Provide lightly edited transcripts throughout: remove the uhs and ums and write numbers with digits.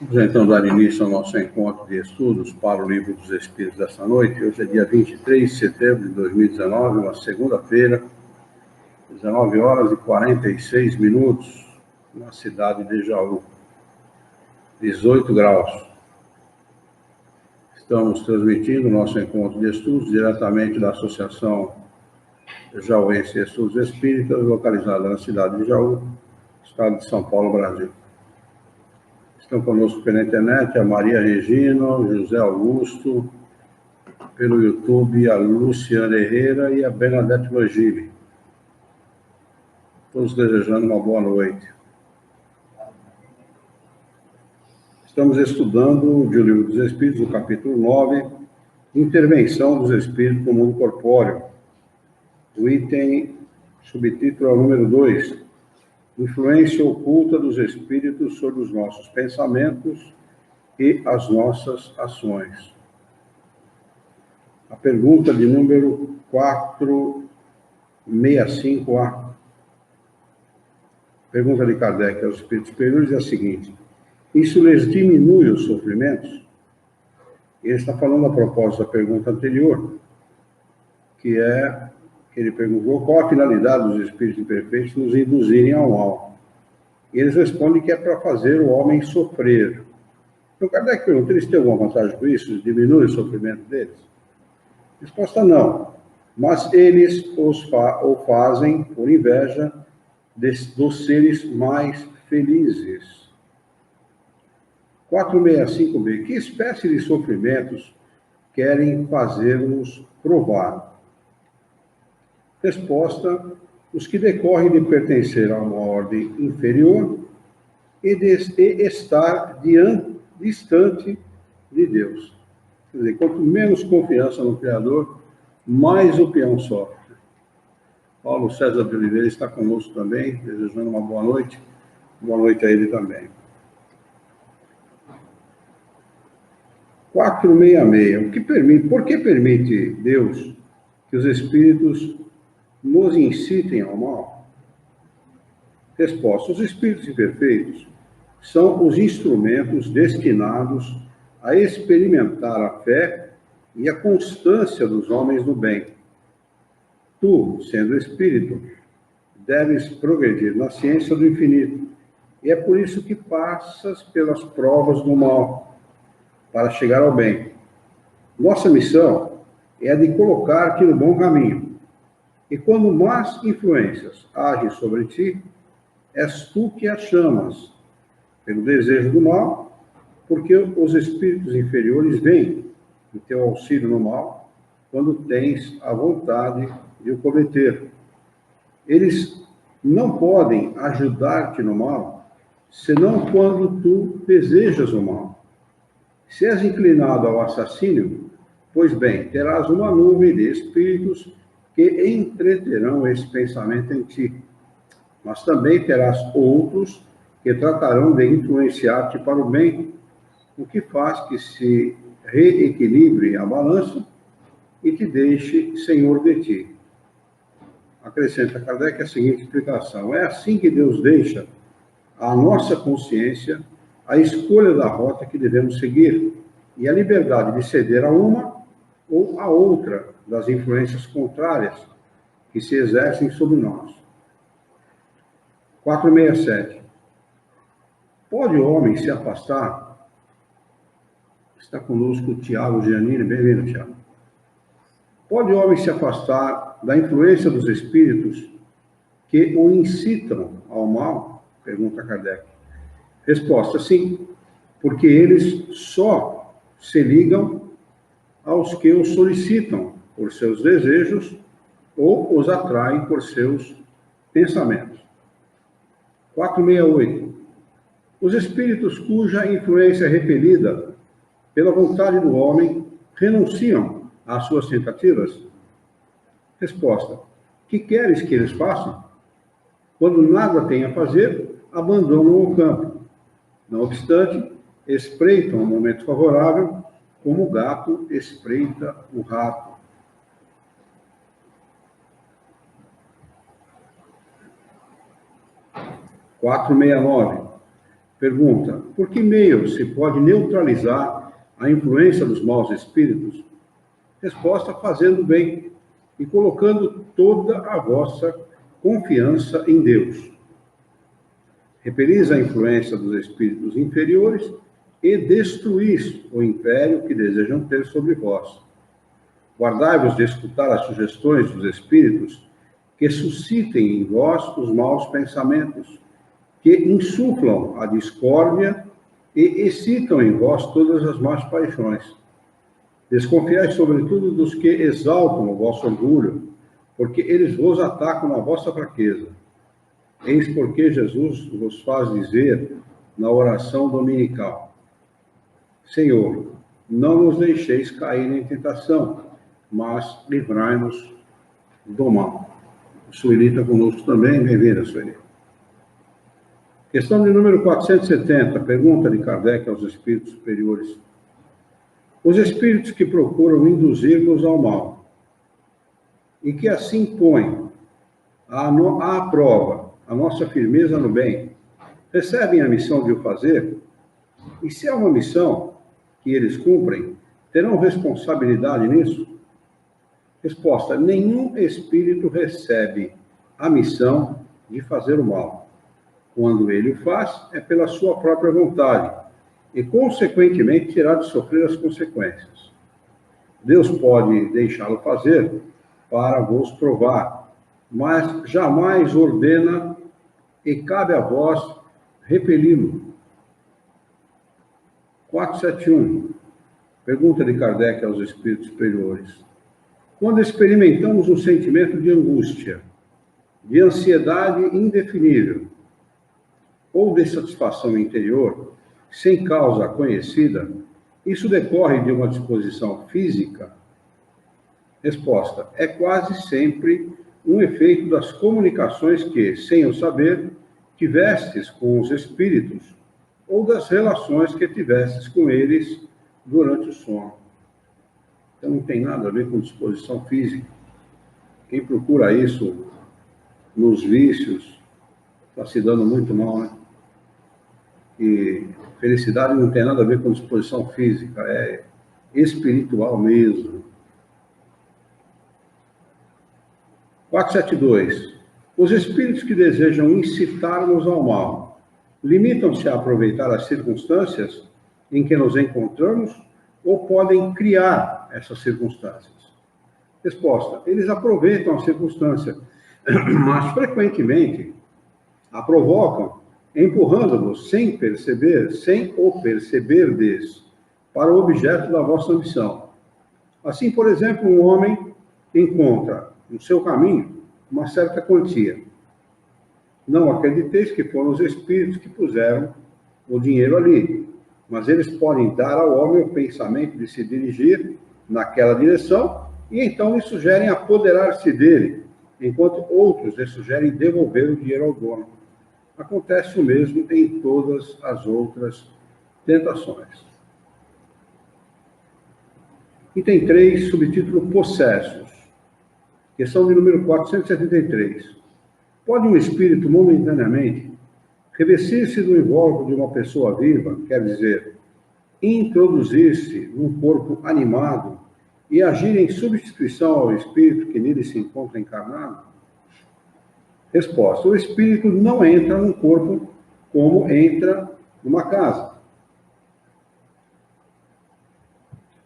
Vamos então dar início ao nosso encontro de estudos para o Livro dos Espíritos desta noite. Hoje é dia 23 de setembro de 2019, uma segunda-feira, 19 horas e 46 minutos, na cidade de Jaú, 18 graus. Estamos transmitindo o nosso encontro de estudos diretamente da Associação Jauense de Estudos Espíritas, localizada na cidade de Jaú, estado de São Paulo, Brasil. Estão conosco pela internet a Maria Regina, o José Augusto, pelo YouTube a Luciana Herrera e a Bernadette Vangili. Todos desejando uma boa noite. Estamos estudando o Livro dos Espíritos, o capítulo 9, Intervenção dos Espíritos no Mundo Corpóreo. O item, subtítulo é o número 2, Influência oculta dos Espíritos sobre os nossos pensamentos e as nossas ações. A pergunta de número 465A. Pergunta de Kardec aos Espíritos Superiores é a seguinte: isso lhes diminui os sofrimentos? Ele está falando a propósito da pergunta anterior, que ele perguntou qual a finalidade dos espíritos imperfeitos nos induzirem ao mal. E eles respondem que é para fazer o homem sofrer. Então, Kardec pergunta, eles têm alguma vantagem com isso? Diminui o sofrimento deles? Resposta não. Mas eles o fazem por inveja dos seres mais felizes. 465b. Que espécie de sofrimentos querem fazer-nos provar? Resposta: os que decorrem de pertencer a uma ordem inferior e de estar distante de Deus. Quer dizer, quanto menos confiança no Criador, mais o peão sofre. Paulo César de Oliveira está conosco também, desejando uma boa noite. Boa noite a ele também. 466. Por que permite Deus que os espíritos nos incitem ao mal? Resposta: os espíritos imperfeitos são os instrumentos destinados a experimentar a fé e a constância dos homens no bem. Tu, sendo espírito, deves progredir na ciência do infinito, e é por isso que passas pelas provas do mal, para chegar ao bem. Nossa missão é a de colocar-te no bom caminho. E quando más influências agem sobre ti, és tu que as chamas pelo desejo do mal, porque os espíritos inferiores vêm em teu auxílio no mal, quando tens a vontade de o cometer. Eles não podem ajudar-te no mal, senão quando tu desejas o mal. Se és inclinado ao assassínio, pois bem, terás uma nuvem de espíritos que entreterão esse pensamento em ti. Mas também terás outros que tratarão de influenciar-te para o bem, o que faz que se reequilibre a balança e te deixe senhor de ti. Acrescenta Kardec a seguinte explicação: é assim que Deus deixa à nossa consciência a escolha da rota que devemos seguir e a liberdade de ceder a uma ou a outra das influências contrárias que se exercem sobre nós. 467. Pode o homem se afastar? Está conosco o Tiago Giannini. Bem-vindo, Tiago. Pode o homem se afastar da influência dos espíritos que o incitam ao mal? Pergunta Kardec. Resposta: sim, porque eles só se ligam aos que os solicitam por seus desejos ou os atraem por seus pensamentos. 468. Os espíritos cuja influência é repelida pela vontade do homem renunciam às suas tentativas? Resposta: que queres que eles façam? Quando nada têm a fazer, abandonam o campo. Não obstante, espreitam o momento favorável, como o gato espreita o rato. 469. Pergunta: por que meio se pode neutralizar a influência dos maus espíritos? Resposta: fazendo bem e colocando toda a vossa confiança em Deus. Repelis a influência dos espíritos inferiores e destruís o império que desejam ter sobre vós. Guardai-vos de escutar as sugestões dos espíritos que suscitem em vós os maus pensamentos, que insuflam a discórdia e excitam em vós todas as más paixões. Desconfiai, sobretudo, dos que exaltam o vosso orgulho, porque eles vos atacam na vossa fraqueza. Eis porque Jesus vos faz dizer na oração dominical: Senhor, não nos deixeis cair em tentação, mas livrai-nos do mal. Sueli está conosco também. Bem-vinda, Sueli. Questão de número 470, pergunta de Kardec aos espíritos superiores. Os espíritos que procuram induzir-nos ao mal e que assim põem à prova a nossa firmeza no bem, recebem a missão de o fazer? E se é uma missão que eles cumprem, terão responsabilidade nisso? Resposta: nenhum espírito recebe a missão de fazer o mal. Quando ele o faz, é pela sua própria vontade e, consequentemente, terá de sofrer as consequências. Deus pode deixá-lo fazer para vos provar, mas jamais ordena e cabe a vós repeli-lo. 471. Pergunta de Kardec aos espíritos superiores. Quando experimentamos um sentimento de angústia, de ansiedade indefinível, ou de satisfação interior, sem causa conhecida, isso decorre de uma disposição física? Resposta: é quase sempre um efeito das comunicações que, sem o saber, tivestes com os espíritos, ou das relações que tivestes com eles durante o sono. Então não tem nada a ver com disposição física. Quem procura isso nos vícios está se dando muito mal, né? E felicidade não tem nada a ver com disposição física, é espiritual mesmo. 472. Os espíritos que desejam incitar-nos ao mal limitam-se a aproveitar as circunstâncias em que nos encontramos ou podem criar essas circunstâncias? Resposta: eles aproveitam a circunstância, mas frequentemente a provocam, empurrando-vos sem o perceberdes, para o objeto da vossa ambição. Assim, por exemplo, um homem encontra no seu caminho uma certa quantia. Não acrediteis que foram os espíritos que puseram o dinheiro ali, mas eles podem dar ao homem o pensamento de se dirigir naquela direção e então lhe sugerem apoderar-se dele, enquanto outros lhe sugerem devolver o dinheiro ao dono. Acontece o mesmo em todas as outras tentações. Item 3, subtítulo Possessos. Questão de número 473. Pode um espírito momentaneamente revestir-se do invólucro de uma pessoa viva, quer dizer, introduzir-se num corpo animado e agir em substituição ao espírito que nele se encontra encarnado? Resposta: o espírito não entra num corpo como entra numa casa.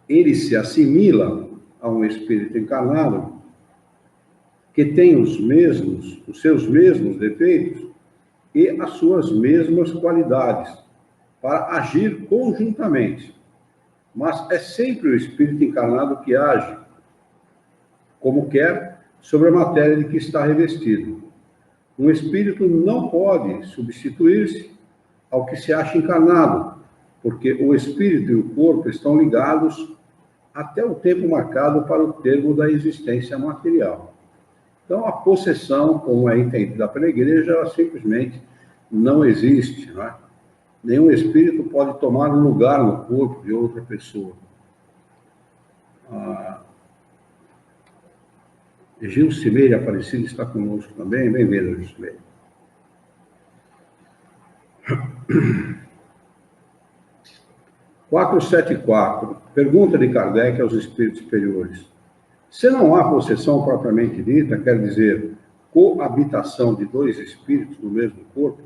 Ele se assimila a um espírito encarnado que tem os seus mesmos defeitos e as suas mesmas qualidades para agir conjuntamente. Mas é sempre o espírito encarnado que age como quer sobre a matéria de que está revestido. Um espírito não pode substituir-se ao que se acha encarnado, porque o espírito e o corpo estão ligados até o tempo marcado para o termo da existência material. Então, a possessão, como é entendida pela igreja, ela simplesmente não existe, não é? Nenhum espírito pode tomar um lugar no corpo de outra pessoa. Gil Cimeira Aparecida está conosco também. Bem-vindo, Gil Cimeira. 474. Pergunta de Kardec aos espíritos superiores. Se não há possessão propriamente dita, quer dizer, coabitação de dois espíritos no mesmo corpo,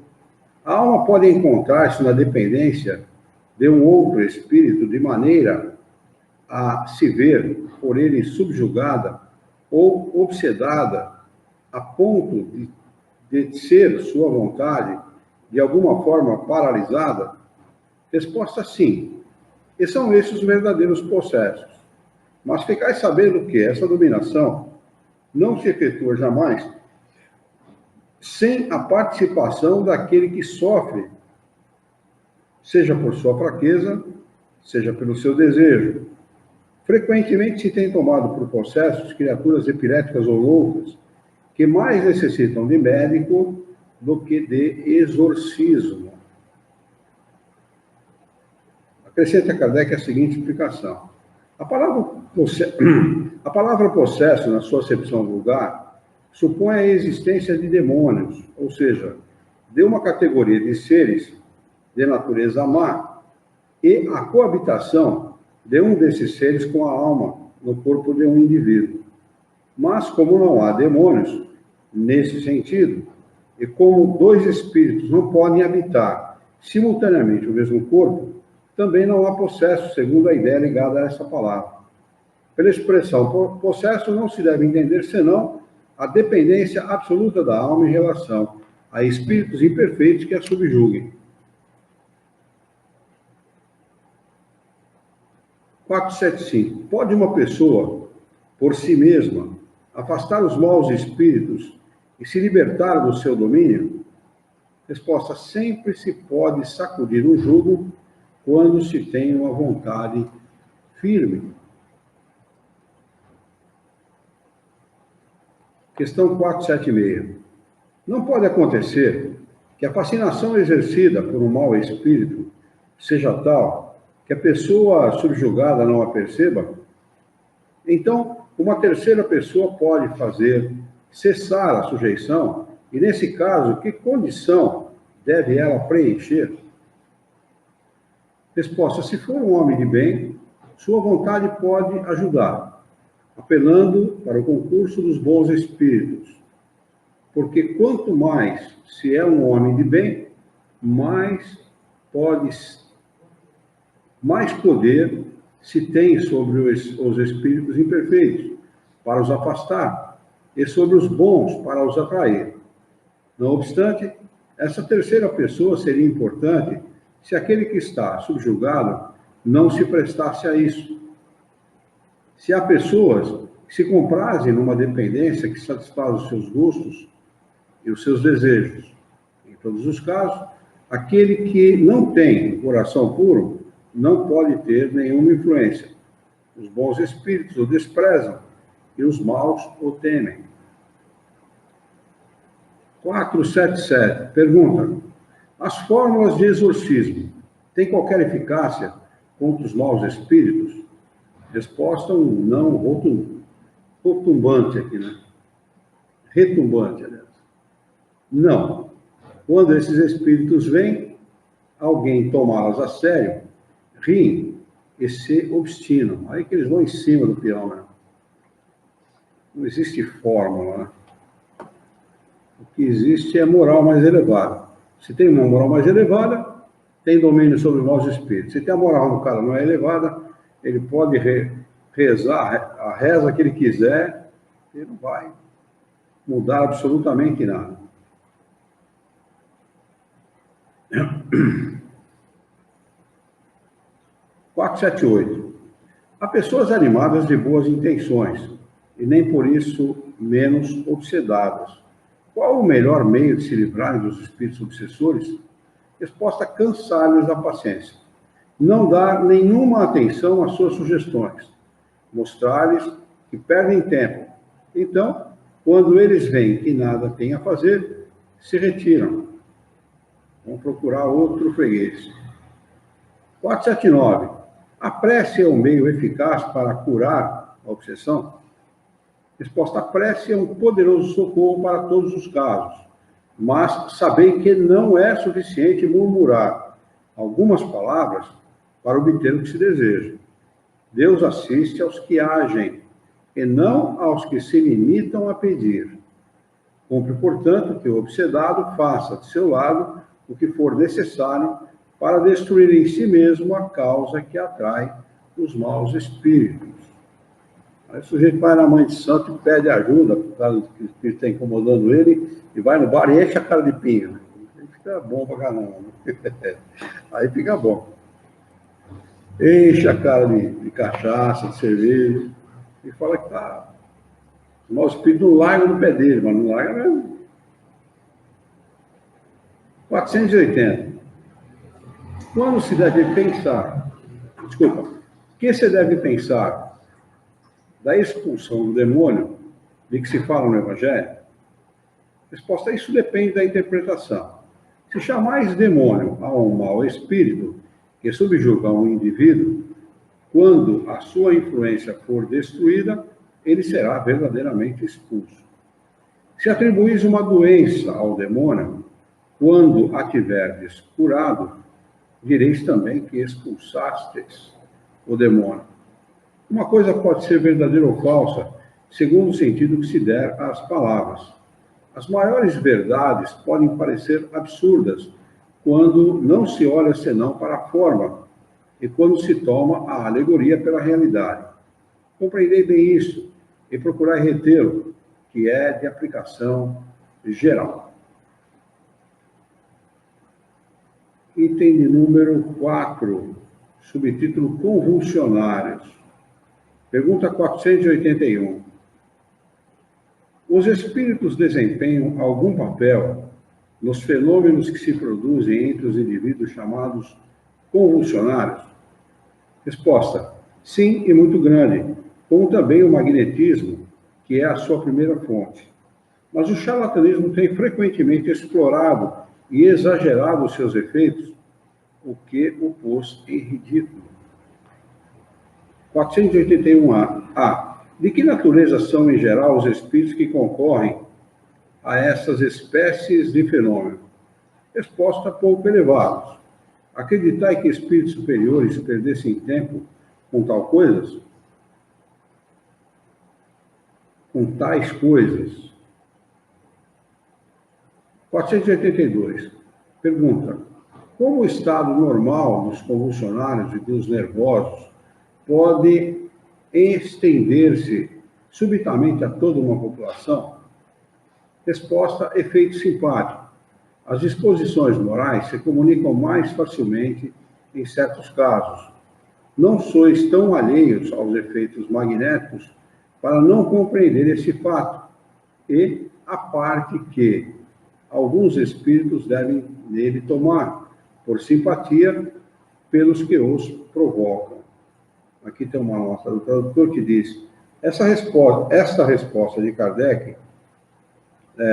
a alma pode encontrar-se na dependência de um outro espírito de maneira a se ver por ele subjugada ou obsedada a ponto de ser sua vontade de alguma forma paralisada? Resposta: sim. E são esses os verdadeiros possessos. Mas ficai sabendo que essa dominação não se efetua jamais sem a participação daquele que sofre, seja por sua fraqueza, seja pelo seu desejo. Frequentemente se tem tomado por possessos criaturas epiléticas ou loucas que mais necessitam de médico do que de exorcismo. Acrescenta Kardec a seguinte explicação. A palavra possesso, na sua acepção vulgar, supõe a existência de demônios, ou seja, de uma categoria de seres de natureza má e a coabitação de um desses seres com a alma no corpo de um indivíduo. Mas, como não há demônios nesse sentido, e como dois espíritos não podem habitar simultaneamente o mesmo corpo, também não há possesso, segundo a ideia ligada a essa palavra. Pela expressão possesso não se deve entender senão a dependência absoluta da alma em relação a espíritos imperfeitos que a subjuguem. 475. Pode uma pessoa, por si mesma, afastar os maus espíritos e se libertar do seu domínio? Resposta: sempre se pode sacudir um jugo quando se tem uma vontade firme. Questão 476. Não pode acontecer que a fascinação exercida por um mau espírito seja tal que a pessoa subjugada não a perceba? Então, uma terceira pessoa pode fazer cessar a sujeição e, nesse caso, que condição deve ela preencher? Resposta: se for um homem de bem, sua vontade pode ajudar, apelando para o concurso dos bons espíritos. Porque quanto mais se é um homem de bem, mais poder se tem sobre os espíritos imperfeitos, para os afastar, e sobre os bons, para os atrair. Não obstante, essa terceira pessoa seria importante se aquele que está subjugado não se prestasse a isso. Se há pessoas que se comprazem numa dependência que satisfaz os seus gostos e os seus desejos, em todos os casos, aquele que não tem um coração puro não pode ter nenhuma influência. Os bons espíritos o desprezam e os maus o temem. 477. Pergunta: as fórmulas de exorcismo têm qualquer eficácia contra os maus espíritos? Resposta: um não rotumbante aqui, né? Retumbante, aliás. Não. Quando esses espíritos vêm, alguém tomá-las a sério, riem e se obstinam. Aí que eles vão em cima do peão, né? Não existe fórmula, né? O que existe é moral mais elevada. Se tem uma moral mais elevada, tem domínio sobre os maus espíritos. Se tem a moral do cara não é elevada, ele pode rezar a reza que ele quiser, ele não vai mudar absolutamente nada. 478. Há pessoas animadas de boas intenções e nem por isso menos obsedadas. Qual o melhor meio de se livrarem dos espíritos obsessores? Resposta: cansar-lhes da paciência. Não dar nenhuma atenção às suas sugestões. Mostrar-lhes que perdem tempo. Então, quando eles veem que nada têm a fazer, se retiram. Vão procurar outro freguês. 479. A prece é um meio eficaz para curar a obsessão? Resposta: a prece é um poderoso socorro para todos os casos, mas sabei que não é suficiente murmurar algumas palavras para obter o que se deseja. Deus assiste aos que agem, e não aos que se limitam a pedir. Cumpre, portanto, que o obsedado faça de seu lado o que for necessário para destruir em si mesmo a causa que atrai os maus espíritos. Aí o sujeito vai na mãe de santo e pede ajuda, por causa que o espírito está incomodando ele, e vai no bar e enche a cara de pinga. Aí fica bom pra caramba. Aí fica bom. Enche a cara de cachaça, de cerveja, e fala que tá. O mau espírito não larga no pé dele, mas não larga mesmo. 480. Quando se deve pensar, que se deve pensar da expulsão do demônio, de que se fala no Evangelho? Resposta: isso depende da interpretação. Se chamais demônio a um mau espírito que subjuga um indivíduo, quando a sua influência for destruída, ele será verdadeiramente expulso. Se atribuís uma doença ao demônio, quando a tiverdes curado, direis também que expulsastes o demônio. Uma coisa pode ser verdadeira ou falsa, segundo o sentido que se der às palavras. As maiores verdades podem parecer absurdas quando não se olha senão para a forma e quando se toma a alegoria pela realidade. Compreendei bem isso e procurai retê-lo, que é de aplicação geral. Item de número 4, subtítulo Convulsionários. Pergunta 481. Os espíritos desempenham algum papel nos fenômenos que se produzem entre os indivíduos chamados convulsionários? Resposta: sim, e muito grande, como também o magnetismo, que é a sua primeira fonte. Mas o charlatanismo tem frequentemente explorado e exagerado os seus efeitos, o que o pôs em ridículo. 481A. De que natureza são, em geral, os espíritos que concorrem a essas espécies de fenômeno? Resposta: pouco elevados. Acreditai que espíritos superiores perdessem tempo com tais coisas. 482. Pergunta: como o estado normal dos convulsionários e dos nervosos pode estender-se subitamente a toda uma população? Resposta: efeito simpático. As disposições morais se comunicam mais facilmente em certos casos. Não sois tão alheios aos efeitos magnéticos para não compreender esse fato, e a parte que alguns espíritos devem nele tomar, por simpatia pelos que os provocam. Aqui tem uma nota do tradutor que diz: esta resposta de Kardec,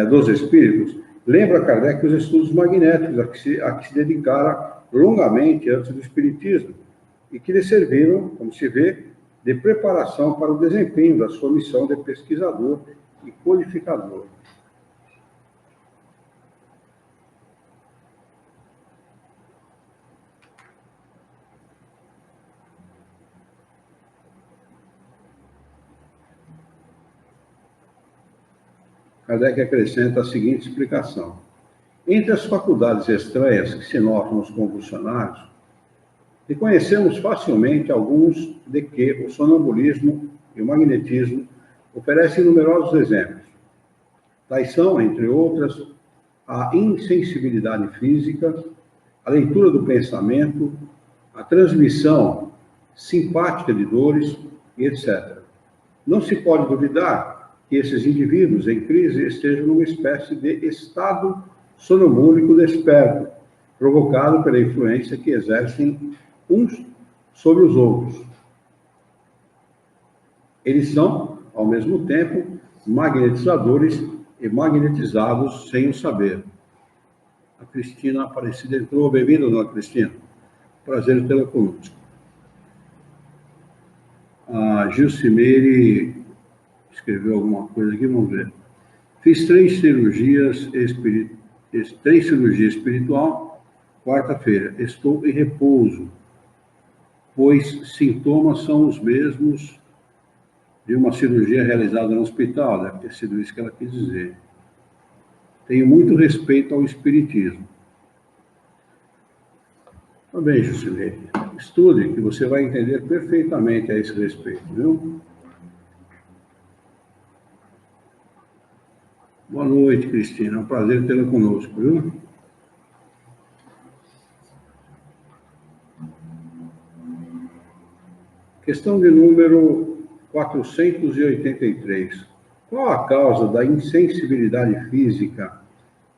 dos espíritos, lembra Kardec os estudos magnéticos a que se dedicara longamente antes do espiritismo, e que lhe serviram, como se vê, de preparação para o desempenho da sua missão de pesquisador e codificador. Kardec acrescenta a seguinte explicação: entre as faculdades estranhas que se notam nos convulsionários, reconhecemos facilmente alguns de que o sonambulismo e o magnetismo oferecem numerosos exemplos. Tais são, entre outras, a insensibilidade física, a leitura do pensamento, a transmissão simpática de dores, e etc. Não se pode duvidar que esses indivíduos em crise estejam numa espécie de estado sonambúlico desperto, provocado pela influência que exercem uns sobre os outros. Eles são, ao mesmo tempo, magnetizadores e magnetizados sem o saber. A Cristina Aparecida entrou. Bem-vinda, dona Cristina. Prazer tê-la conosco. A Gilcimeire escreveu alguma coisa aqui, vamos ver. Fiz 3 cirurgias espiritual, quarta-feira. Estou em repouso. pois sintomas são os mesmos de uma cirurgia realizada no hospital, deve ter sido isso que ela quis dizer. Tenho muito respeito ao espiritismo. Tá bem, Juscelene. Estude, que você vai entender perfeitamente a esse respeito, viu? Boa noite, Cristina. É um prazer tê-la conosco, viu? Questão de número 483. Qual a causa da insensibilidade física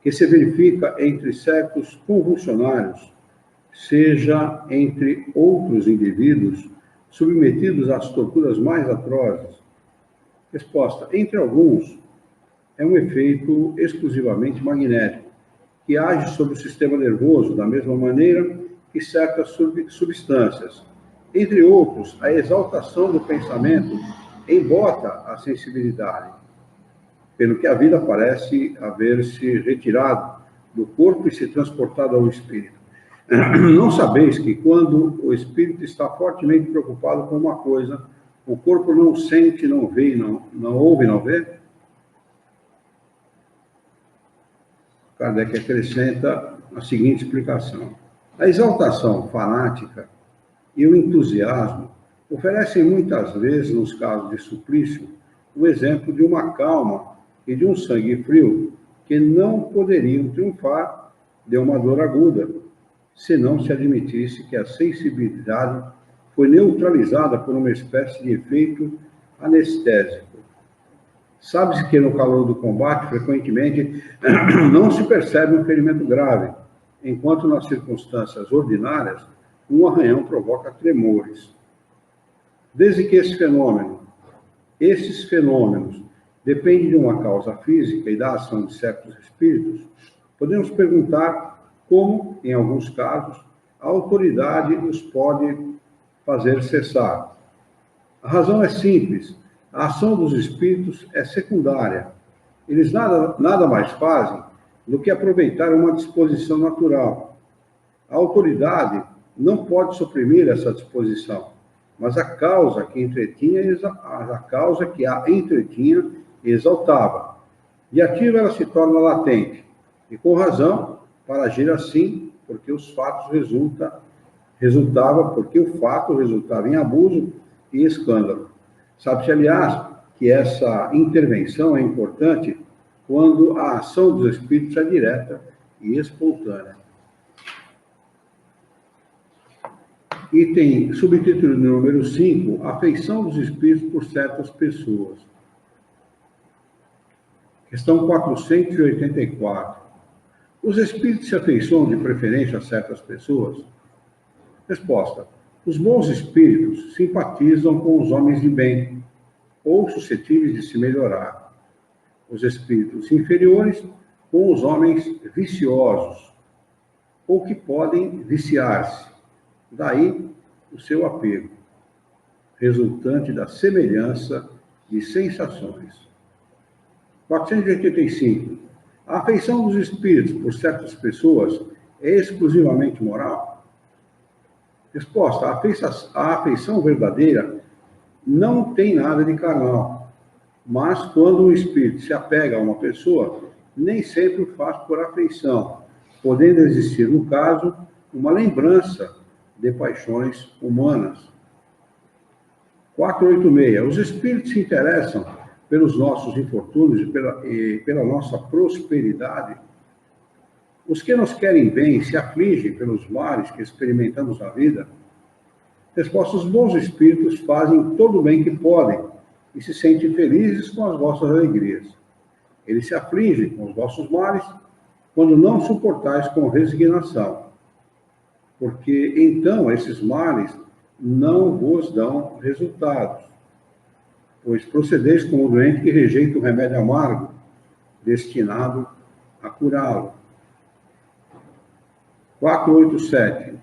que se verifica entre certos convulsionários, seja entre outros indivíduos submetidos às torturas mais atrozes? Resposta: entre alguns, é um efeito exclusivamente magnético, que age sobre o sistema nervoso da mesma maneira que certas substâncias. Entre outros, a exaltação do pensamento embota a sensibilidade, pelo que a vida parece haver se retirado do corpo e se transportado ao espírito. Não sabeis que quando o espírito está fortemente preocupado com uma coisa, o corpo não sente, não vê, não ouve, não vê? Kardec acrescenta a seguinte explicação. A exaltação fanática e o entusiasmo oferecem muitas vezes, nos casos de suplício, o exemplo de uma calma e de um sangue frio que não poderiam triunfar de uma dor aguda, se não se admitisse que a sensibilidade foi neutralizada por uma espécie de efeito anestésico. Sabe-se que no calor do combate, frequentemente, não se percebe um ferimento grave, enquanto nas circunstâncias ordinárias, um arranhão provoca tremores. Desde que esses fenômenos dependem de uma causa física e da ação de certos espíritos, podemos perguntar como, em alguns casos, a autoridade os pode fazer cessar. A razão é simples. A ação dos espíritos é secundária. Eles nada mais fazem do que aproveitar uma disposição natural. A autoridade não pode suprimir essa disposição, mas a causa que a entretinha exaltava. De ativa ela se torna latente, e com razão, para agir assim, porque o fato resultava em abuso e escândalo. Sabe-se, aliás, que essa intervenção é importante quando a ação dos espíritos é direta e espontânea. Item subtítulo número 5, afeição dos espíritos por certas pessoas. Questão 484. Os espíritos se afeiçoam de preferência a certas pessoas? Resposta: os bons espíritos simpatizam com os homens de bem, ou suscetíveis de se melhorar. Os espíritos inferiores com os homens viciosos, ou que podem viciar-se. Daí o seu apego, resultante da semelhança de sensações. 485. A afeição dos espíritos por certas pessoas é exclusivamente moral? Resposta: a afeição verdadeira não tem nada de carnal, mas quando o espírito se apega a uma pessoa, nem sempre o faz por afeição, podendo existir, no caso, uma lembrança de paixões humanas. 486. Os espíritos se interessam pelos nossos infortúnios e pela nossa prosperidade? Os que nos querem bem se afligem pelos males que experimentamos na vida? Resposta: os bons espíritos fazem todo o bem que podem e se sentem felizes com as vossas alegrias. Eles se afligem com os vossos males quando não suportais com resignação, porque então esses males não vos dão resultados, pois procedeis como o doente que rejeita o remédio amargo destinado a curá-lo. 487.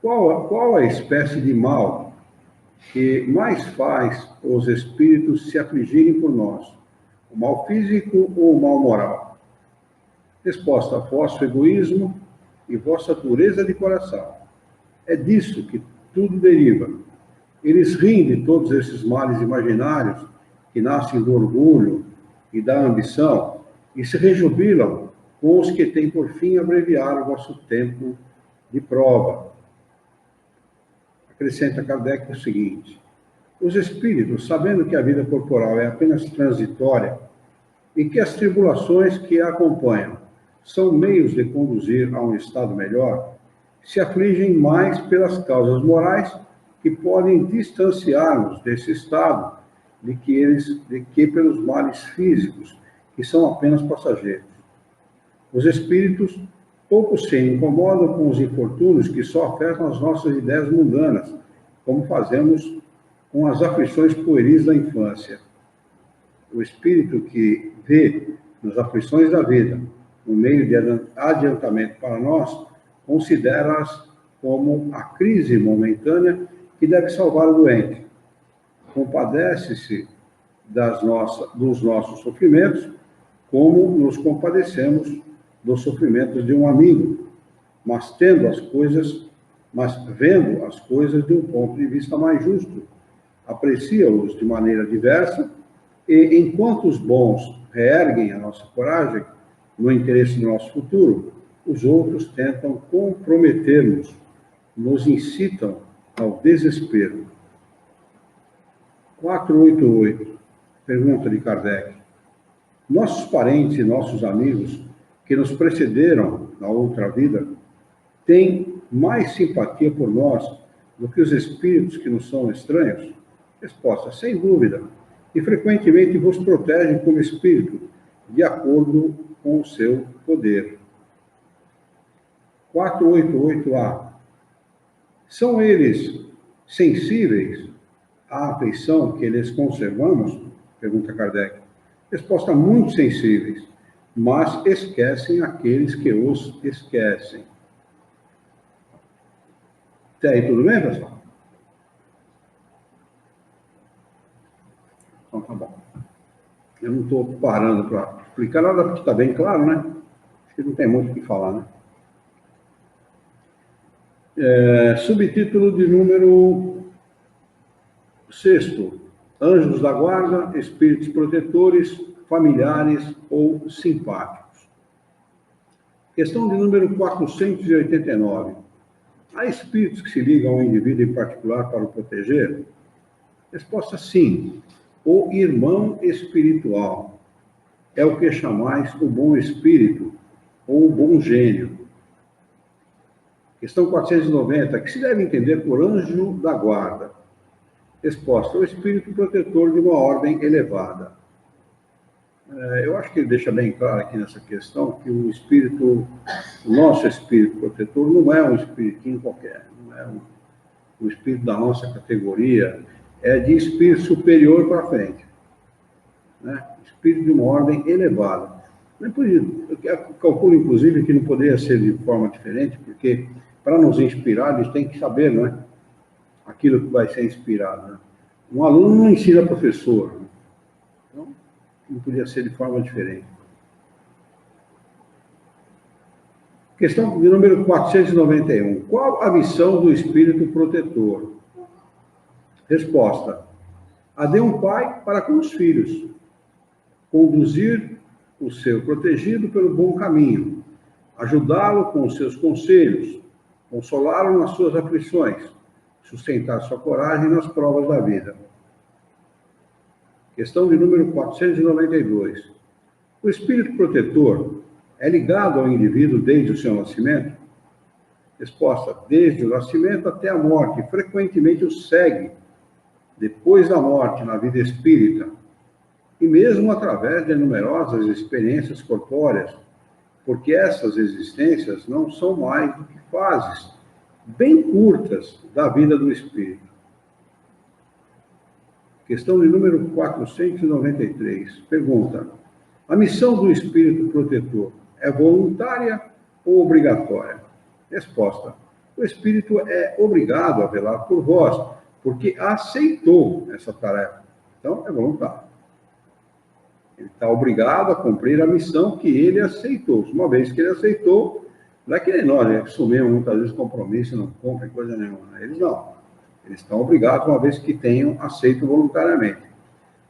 Qual a espécie de mal que mais faz os espíritos se afligirem por nós? O mal físico ou o mal moral? Resposta: vosso egoísmo e vossa dureza de coração. É disso que tudo deriva. Eles riem de todos esses males imaginários que nascem do orgulho e da ambição e se rejubilam com os que têm por fim abreviar o vosso tempo de prova. Acrescenta Kardec o seguinte: os espíritos, sabendo que a vida corporal é apenas transitória e que as tribulações que a acompanham são meios de conduzir a um estado melhor, se afligem mais pelas causas morais que podem distanciar-nos desse estado de que pelos males físicos, que são apenas passageiros. Os espíritos pouco se incomodam com os infortúnios que só afetam as nossas ideias mundanas, como fazemos com as aflições pueris da infância. O espírito que vê nas aflições da vida um meio de adiantamento para nós, considera-as como a crise momentânea que deve salvar o doente. Compadece-se dos nossos sofrimentos, como nos compadecemos dos sofrimentos de um amigo, mas vendo as coisas de um ponto de vista mais justo, aprecia-os de maneira diversa, e enquanto os bons reerguem a nossa coragem no interesse do nosso futuro, os outros tentam comprometer-nos, nos incitam ao desespero. 488, pergunta de Kardec. Nossos parentes e nossos amigos que nos precederam na outra vida têm mais simpatia por nós do que os espíritos que nos são estranhos? Resposta: sem dúvida, e frequentemente vos protegem como espírito, de acordo com o seu poder. 488A. São eles sensíveis à afeição que lhes conservamos? Pergunta Kardec. Resposta: muito sensíveis, mas esquecem aqueles que os esquecem. Até aí tudo bem, pessoal? Então tá bom. Eu não estou parando para explicar nada, porque está bem claro, né? Acho que não tem muito o que falar, né? Subtítulo de número 6. Anjos da guarda, espíritos protetores, familiares ou simpáticos. Questão de número 489. Há espíritos que se ligam ao indivíduo em particular para o proteger? Resposta: sim. O irmão espiritual é o que chamais o bom espírito ou o bom gênio. Questão 490. Que se deve entender por anjo da guarda? Resposta: o espírito protetor de uma ordem elevada. Eu acho que ele deixa bem claro aqui nessa questão que o nosso espírito protetor não é um espiritinho qualquer, não é um espírito da nossa categoria, é de espírito superior para frente, né? Espírito de uma ordem elevada. Eu calculo, inclusive, que não poderia ser de forma diferente, porque para nos inspirar, eles têm que saber, não é? Aquilo que vai ser inspirado, né? Um aluno não ensina professor, né? Então, não podia ser de forma diferente. Questão de número 491. Qual a missão do espírito protetor? Resposta: a de um pai para com os filhos. Conduzir o seu protegido pelo bom caminho. Ajudá-lo com os seus conselhos. Consolá-lo nas suas aflições. Sustentar sua coragem nas provas da vida. Questão de número 492. O espírito protetor é ligado ao indivíduo desde o seu nascimento? Resposta: desde o nascimento até a morte. Frequentemente o segue depois da morte na vida espírita, e mesmo através de numerosas experiências corpóreas, porque essas existências não são mais do que fases bem curtas da vida do espírito. Questão de número 493. Pergunta: a missão do espírito protetor é voluntária ou obrigatória? Resposta: o espírito é obrigado a velar por vós, porque aceitou essa tarefa. Então, é voluntário. Ele está obrigado a cumprir a missão que ele aceitou. Uma vez que ele aceitou, não é que nem nós, assumimos muitas vezes compromisso, não cumpre coisa nenhuma. Eles não. Eles estão obrigados, uma vez que tenham aceito voluntariamente.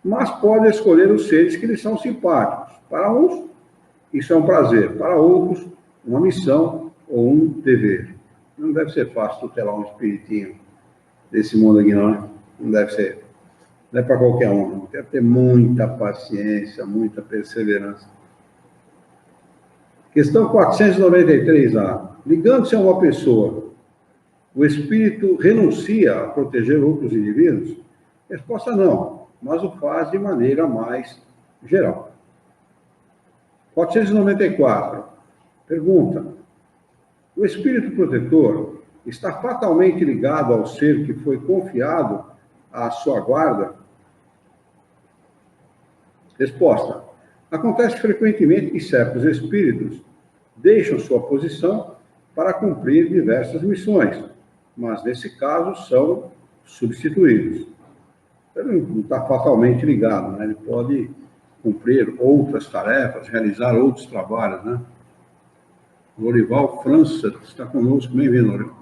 Mas podem escolher os seres que lhes são simpáticos. Para uns, isso é um prazer. Para outros, uma missão ou um dever. Não deve ser fácil tutelar um espiritinho desse mundo aqui, não, né? Não deve ser. Não é para qualquer um. Não. Deve ter muita paciência, muita perseverança. Questão 493A. Ligando-se a uma pessoa, o espírito renuncia a proteger outros indivíduos? Resposta: não, mas o faz de maneira mais geral. 494. Pergunta: o espírito protetor está fatalmente ligado ao ser que foi confiado à sua guarda? Resposta: acontece frequentemente que certos espíritos deixam sua posição para cumprir diversas missões, mas nesse caso são substituídos. Ele não está fatalmente ligado, né? Ele pode cumprir outras tarefas, realizar outros trabalhos, né? Lorival França está conosco, bem-vindo, Lorival.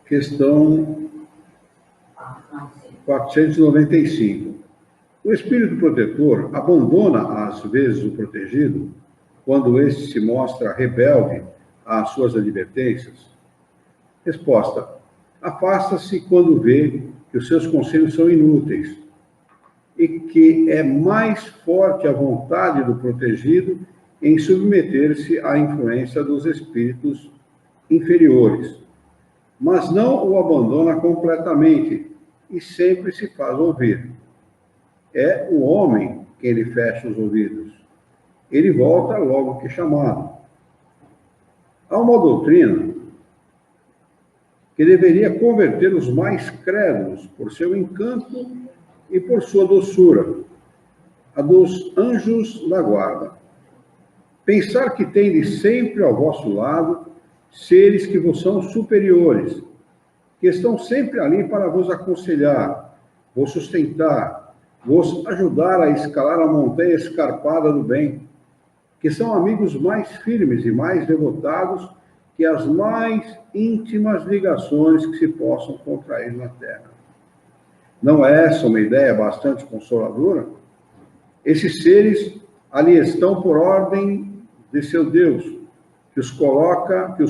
Questão 495. O espírito protetor abandona, às vezes, o protegido quando este se mostra rebelde às suas advertências? Resposta: afasta-se quando vê que os seus conselhos são inúteis e que é mais forte a vontade do protegido em submeter-se à influência dos espíritos inferiores, mas não o abandona completamente e sempre se faz ouvir. É o homem quem lhe fecha os ouvidos. Ele volta logo que chamado. Há uma doutrina que deveria converter os mais crédulos por seu encanto e por sua doçura, a dos anjos da guarda. Pensar que tendes sempre ao vosso lado seres que vos são superiores, que estão sempre ali para vos aconselhar, vos sustentar, vos ajudar a escalar a montanha escarpada do bem, que são amigos mais firmes e mais devotados que as mais íntimas ligações que se possam contrair na terra. Não é essa uma ideia bastante consoladora? Esses seres ali estão por ordem de seu Deus, que os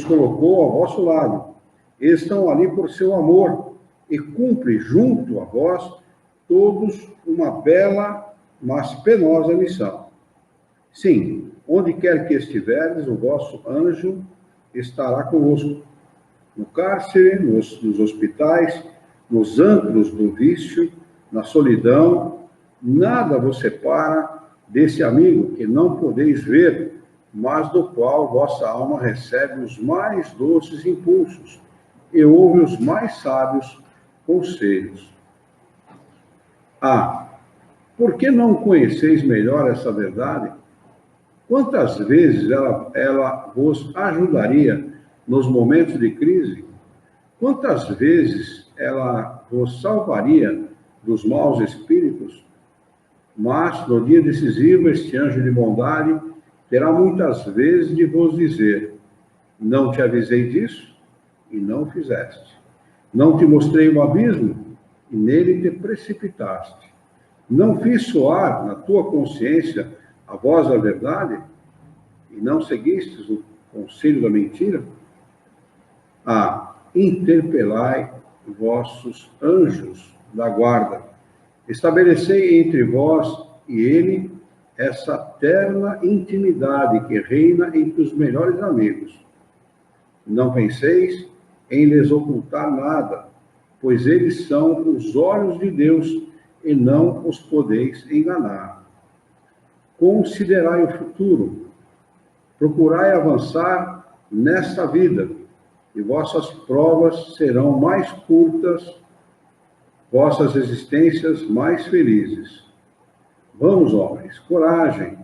colocou ao vosso lado. Estão ali por seu amor e cumpre junto a vós todos uma bela, mas penosa missão. Sim, onde quer que estiverdes, o vosso anjo estará convosco. No cárcere, nos hospitais, nos antros do vício, na solidão, nada vos separa desse amigo que não podeis ver, mas do qual vossa alma recebe os mais doces impulsos e ouve os mais sábios conselhos. Por que não conheceis melhor essa verdade? Quantas vezes ela vos ajudaria nos momentos de crise? Quantas vezes ela vos salvaria dos maus espíritos? Mas, no dia decisivo, este anjo de bondade terá muitas vezes de vos dizer: não te avisei disso e não fizeste. Não te mostrei o abismo e nele te precipitaste. Não fiz soar na tua consciência a voz da verdade e não seguistes o conselho da mentira? Interpelai vossos anjos da guarda. Estabelecei entre vós e ele essa terna intimidade que reina entre os melhores amigos. Não penseis em lhes ocultar nada, pois eles são os olhos de Deus e não os podeis enganar. Considerai o futuro, procurai avançar nesta vida, e vossas provas serão mais curtas, vossas existências mais felizes. Vamos, homens, coragem,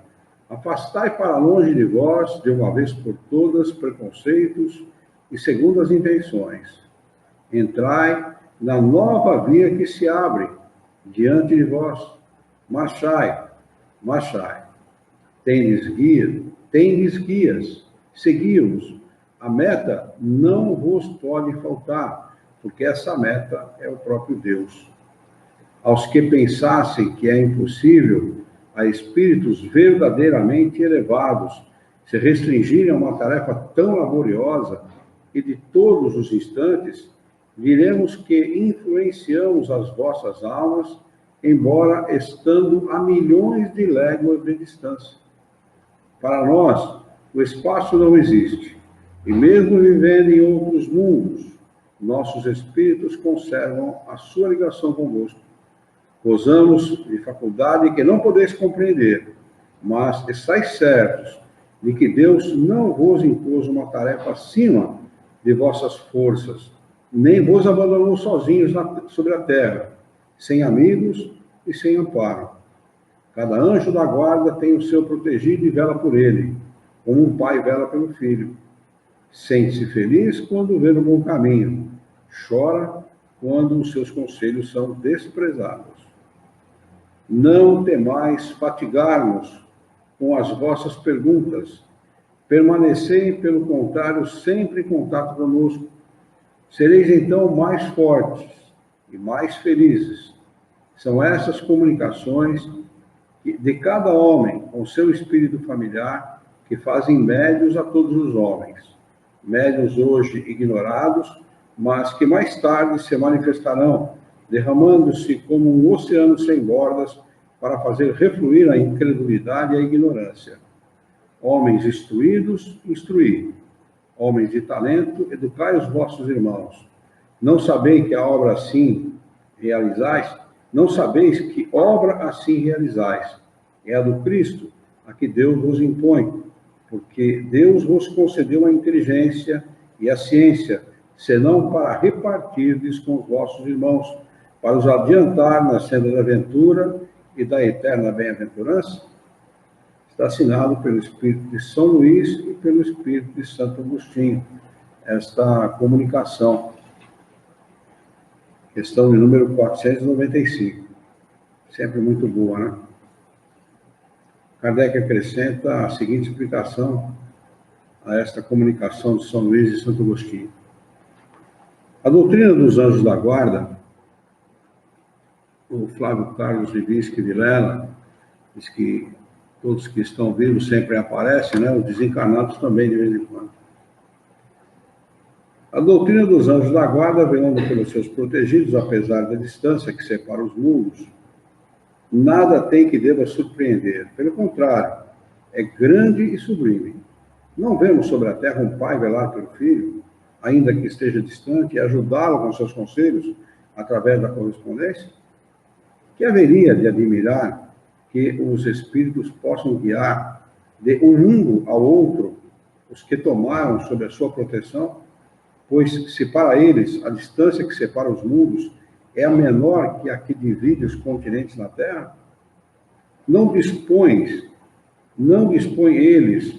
afastai para longe de vós, de uma vez por todas, preconceitos e segundas intenções. Entrai na nova via que se abre, diante de vós. Marchai, marchai. Tendes guias, segui-os. A meta não vos pode faltar, porque essa meta é o próprio Deus. Aos que pensassem que é impossível a espíritos verdadeiramente elevados se restringirem a uma tarefa tão laboriosa e de todos os instantes, diremos que influenciamos as vossas almas, embora estando a milhões de léguas de distância. Para nós, o espaço não existe, e mesmo vivendo em outros mundos, nossos espíritos conservam a sua ligação convosco. Gozamos de faculdade que não podeis compreender, mas estáis certos de que Deus não vos impôs uma tarefa acima de vossas forças, nem vos abandonou sozinhos sobre a terra, sem amigos e sem amparo. Cada anjo da guarda tem o seu protegido e vela por ele, como um pai vela pelo filho. Sente-se feliz quando vê no bom caminho, chora quando os seus conselhos são desprezados. Não temais fatigar-nos com as vossas perguntas. Permanecei, pelo contrário, sempre em contato conosco. Sereis então mais fortes e mais felizes. São essas comunicações de cada homem com seu espírito familiar que fazem médios a todos os homens. Médios hoje ignorados, mas que mais tarde se manifestarão, derramando-se como um oceano sem bordas para fazer refluir a incredulidade e a ignorância. Homens instruídos, instruí. Homens de talento, educai os vossos irmãos. Não sabeis que a obra assim realizais? Não sabeis que obra assim realizais? É a do Cristo, a que Deus vos impõe, porque Deus vos concedeu a inteligência e a ciência, senão para repartirdes com os vossos irmãos, para os adiantar na senda da aventura e da eterna bem-aventurança. Está assinado pelo Espírito de São Luís e pelo Espírito de Santo Agostinho, esta comunicação. Questão de número 495. Sempre muito boa, né? Kardec acrescenta a seguinte explicação a esta comunicação de São Luís e Santo Agostinho. A doutrina dos anjos da guarda, o Flávio Carlos Livinsky Vilela diz que todos que estão vivos sempre aparecem, né? Os desencarnados também, de vez em quando. A doutrina dos anjos da guarda, velando pelos seus protegidos, apesar da distância que separa os mundos, nada tem que deva surpreender. Pelo contrário, é grande e sublime. Não vemos sobre a terra um pai velar pelo filho, ainda que esteja distante, e ajudá-lo com seus conselhos através da correspondência? Que haveria de admirar que os espíritos possam guiar de um mundo ao outro os que tomaram sob a sua proteção? Pois, se para eles a distância que separa os mundos é a menor que a que divide os continentes na Terra, não dispõem eles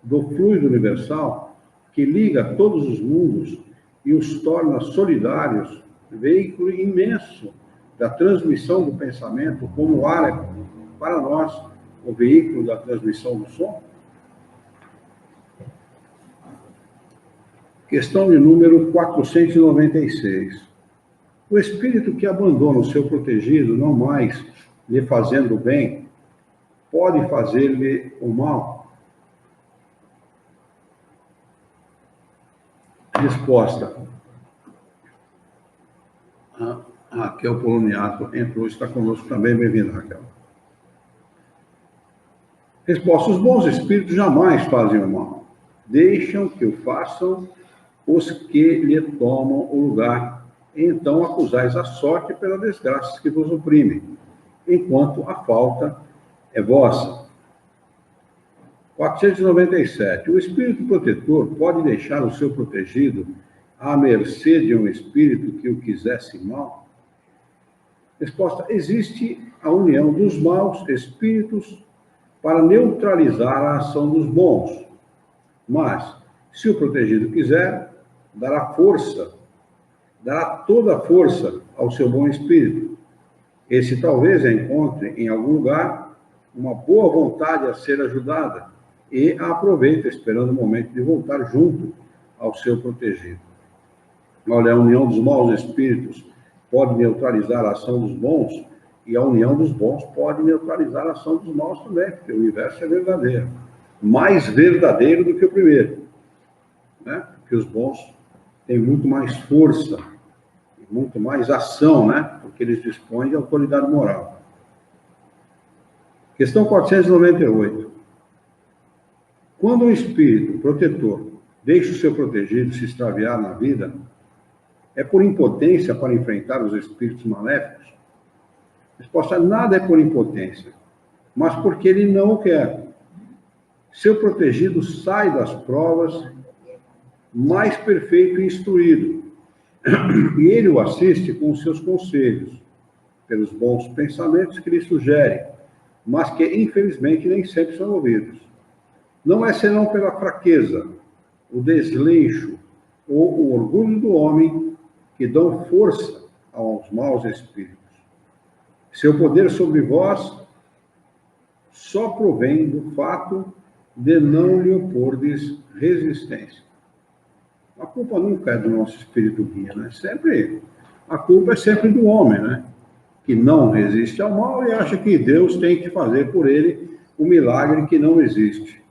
do fluido universal que liga todos os mundos e os torna solidários, veículo imenso da transmissão do pensamento, como o ar é para nós o veículo da transmissão do som? Questão de número 496. O espírito que abandona o seu protegido, não mais lhe fazendo o bem, pode fazer-lhe o mal? Resposta. A Raquel Poloniato entrou, está conosco também. Bem-vinda, Raquel. Resposta. Os bons espíritos jamais fazem o mal. Deixam que o façam os que lhe tomam o lugar. E então acusais a sorte pelas desgraças que vos oprimem, enquanto a falta é vossa. 497. O espírito protetor pode deixar o seu protegido à mercê de um espírito que o quisesse mal? Resposta. Existe a união dos maus espíritos para neutralizar a ação dos bons. Mas, se o protegido quiser, dará toda a força ao seu bom espírito. Esse talvez encontre em algum lugar uma boa vontade a ser ajudada e a aproveita, esperando o momento de voltar junto ao seu protegido. Olha, a união dos maus espíritos pode neutralizar a ação dos bons, e a união dos bons pode neutralizar a ação dos maus também, porque o universo é verdadeiro. Mais verdadeiro do que o primeiro, né? Porque os bons têm muito mais força, muito mais ação, né? Porque eles dispõem de autoridade moral. Questão 498. Quando um espírito protetor deixa o seu protegido se extraviar na vida, é por impotência para enfrentar os espíritos maléficos? Resposta: nada é por impotência, mas porque ele não o quer. Seu protegido sai das provas mais perfeito e instruído, e ele o assiste com os seus conselhos, pelos bons pensamentos que lhe sugere, mas que, infelizmente, nem sempre são ouvidos. Não é senão pela fraqueza, o desleixo ou o orgulho do homem que dão força aos maus espíritos. Seu poder sobre vós só provém do fato de não lhe opordes resistência. A culpa nunca é do nosso espírito guia, né? A culpa é sempre do homem, né? Que não resiste ao mal e acha que Deus tem que fazer por ele o milagre que não existe.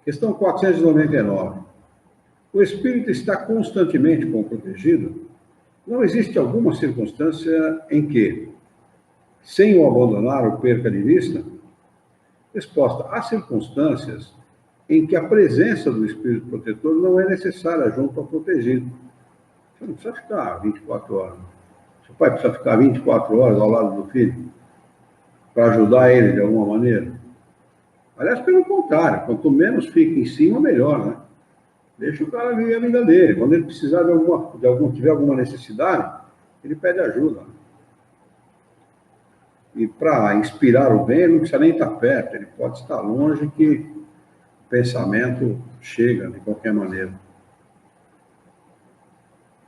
Questão 499. O espírito está constantemente com o protegido? Não existe alguma circunstância em que, sem o abandonar, o perca de vista? Resposta: há circunstâncias em que a presença do espírito protetor não é necessária junto ao protegido. Você não precisa ficar 24 horas. Seu pai precisa ficar 24 horas ao lado do filho para ajudar ele de alguma maneira? Aliás, pelo contrário, quanto menos fica em cima, melhor, né? Deixa o cara viver a vida dele. Quando ele precisar tiver alguma necessidade, ele pede ajuda. E para inspirar o bem, ele não precisa nem estar perto, ele pode estar longe que o pensamento chega de qualquer maneira.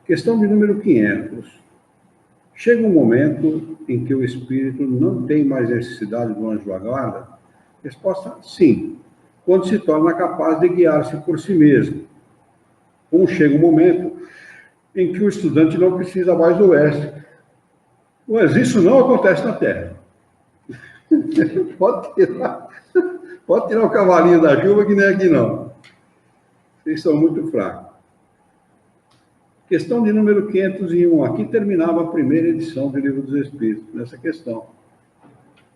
Questão de número 500. Chega um momento em que o espírito não tem mais necessidade do anjo da guarda? Resposta: sim, quando se torna capaz de guiar-se por si mesmo. Como chega um momento em que o estudante não precisa mais do mestre. Mas isso não acontece na Terra. Pode tirar o cavalinho da chuva, que nem aqui não. Vocês são muito fracos. Questão de número 501. Aqui terminava a primeira edição do Livro dos Espíritos, nessa questão.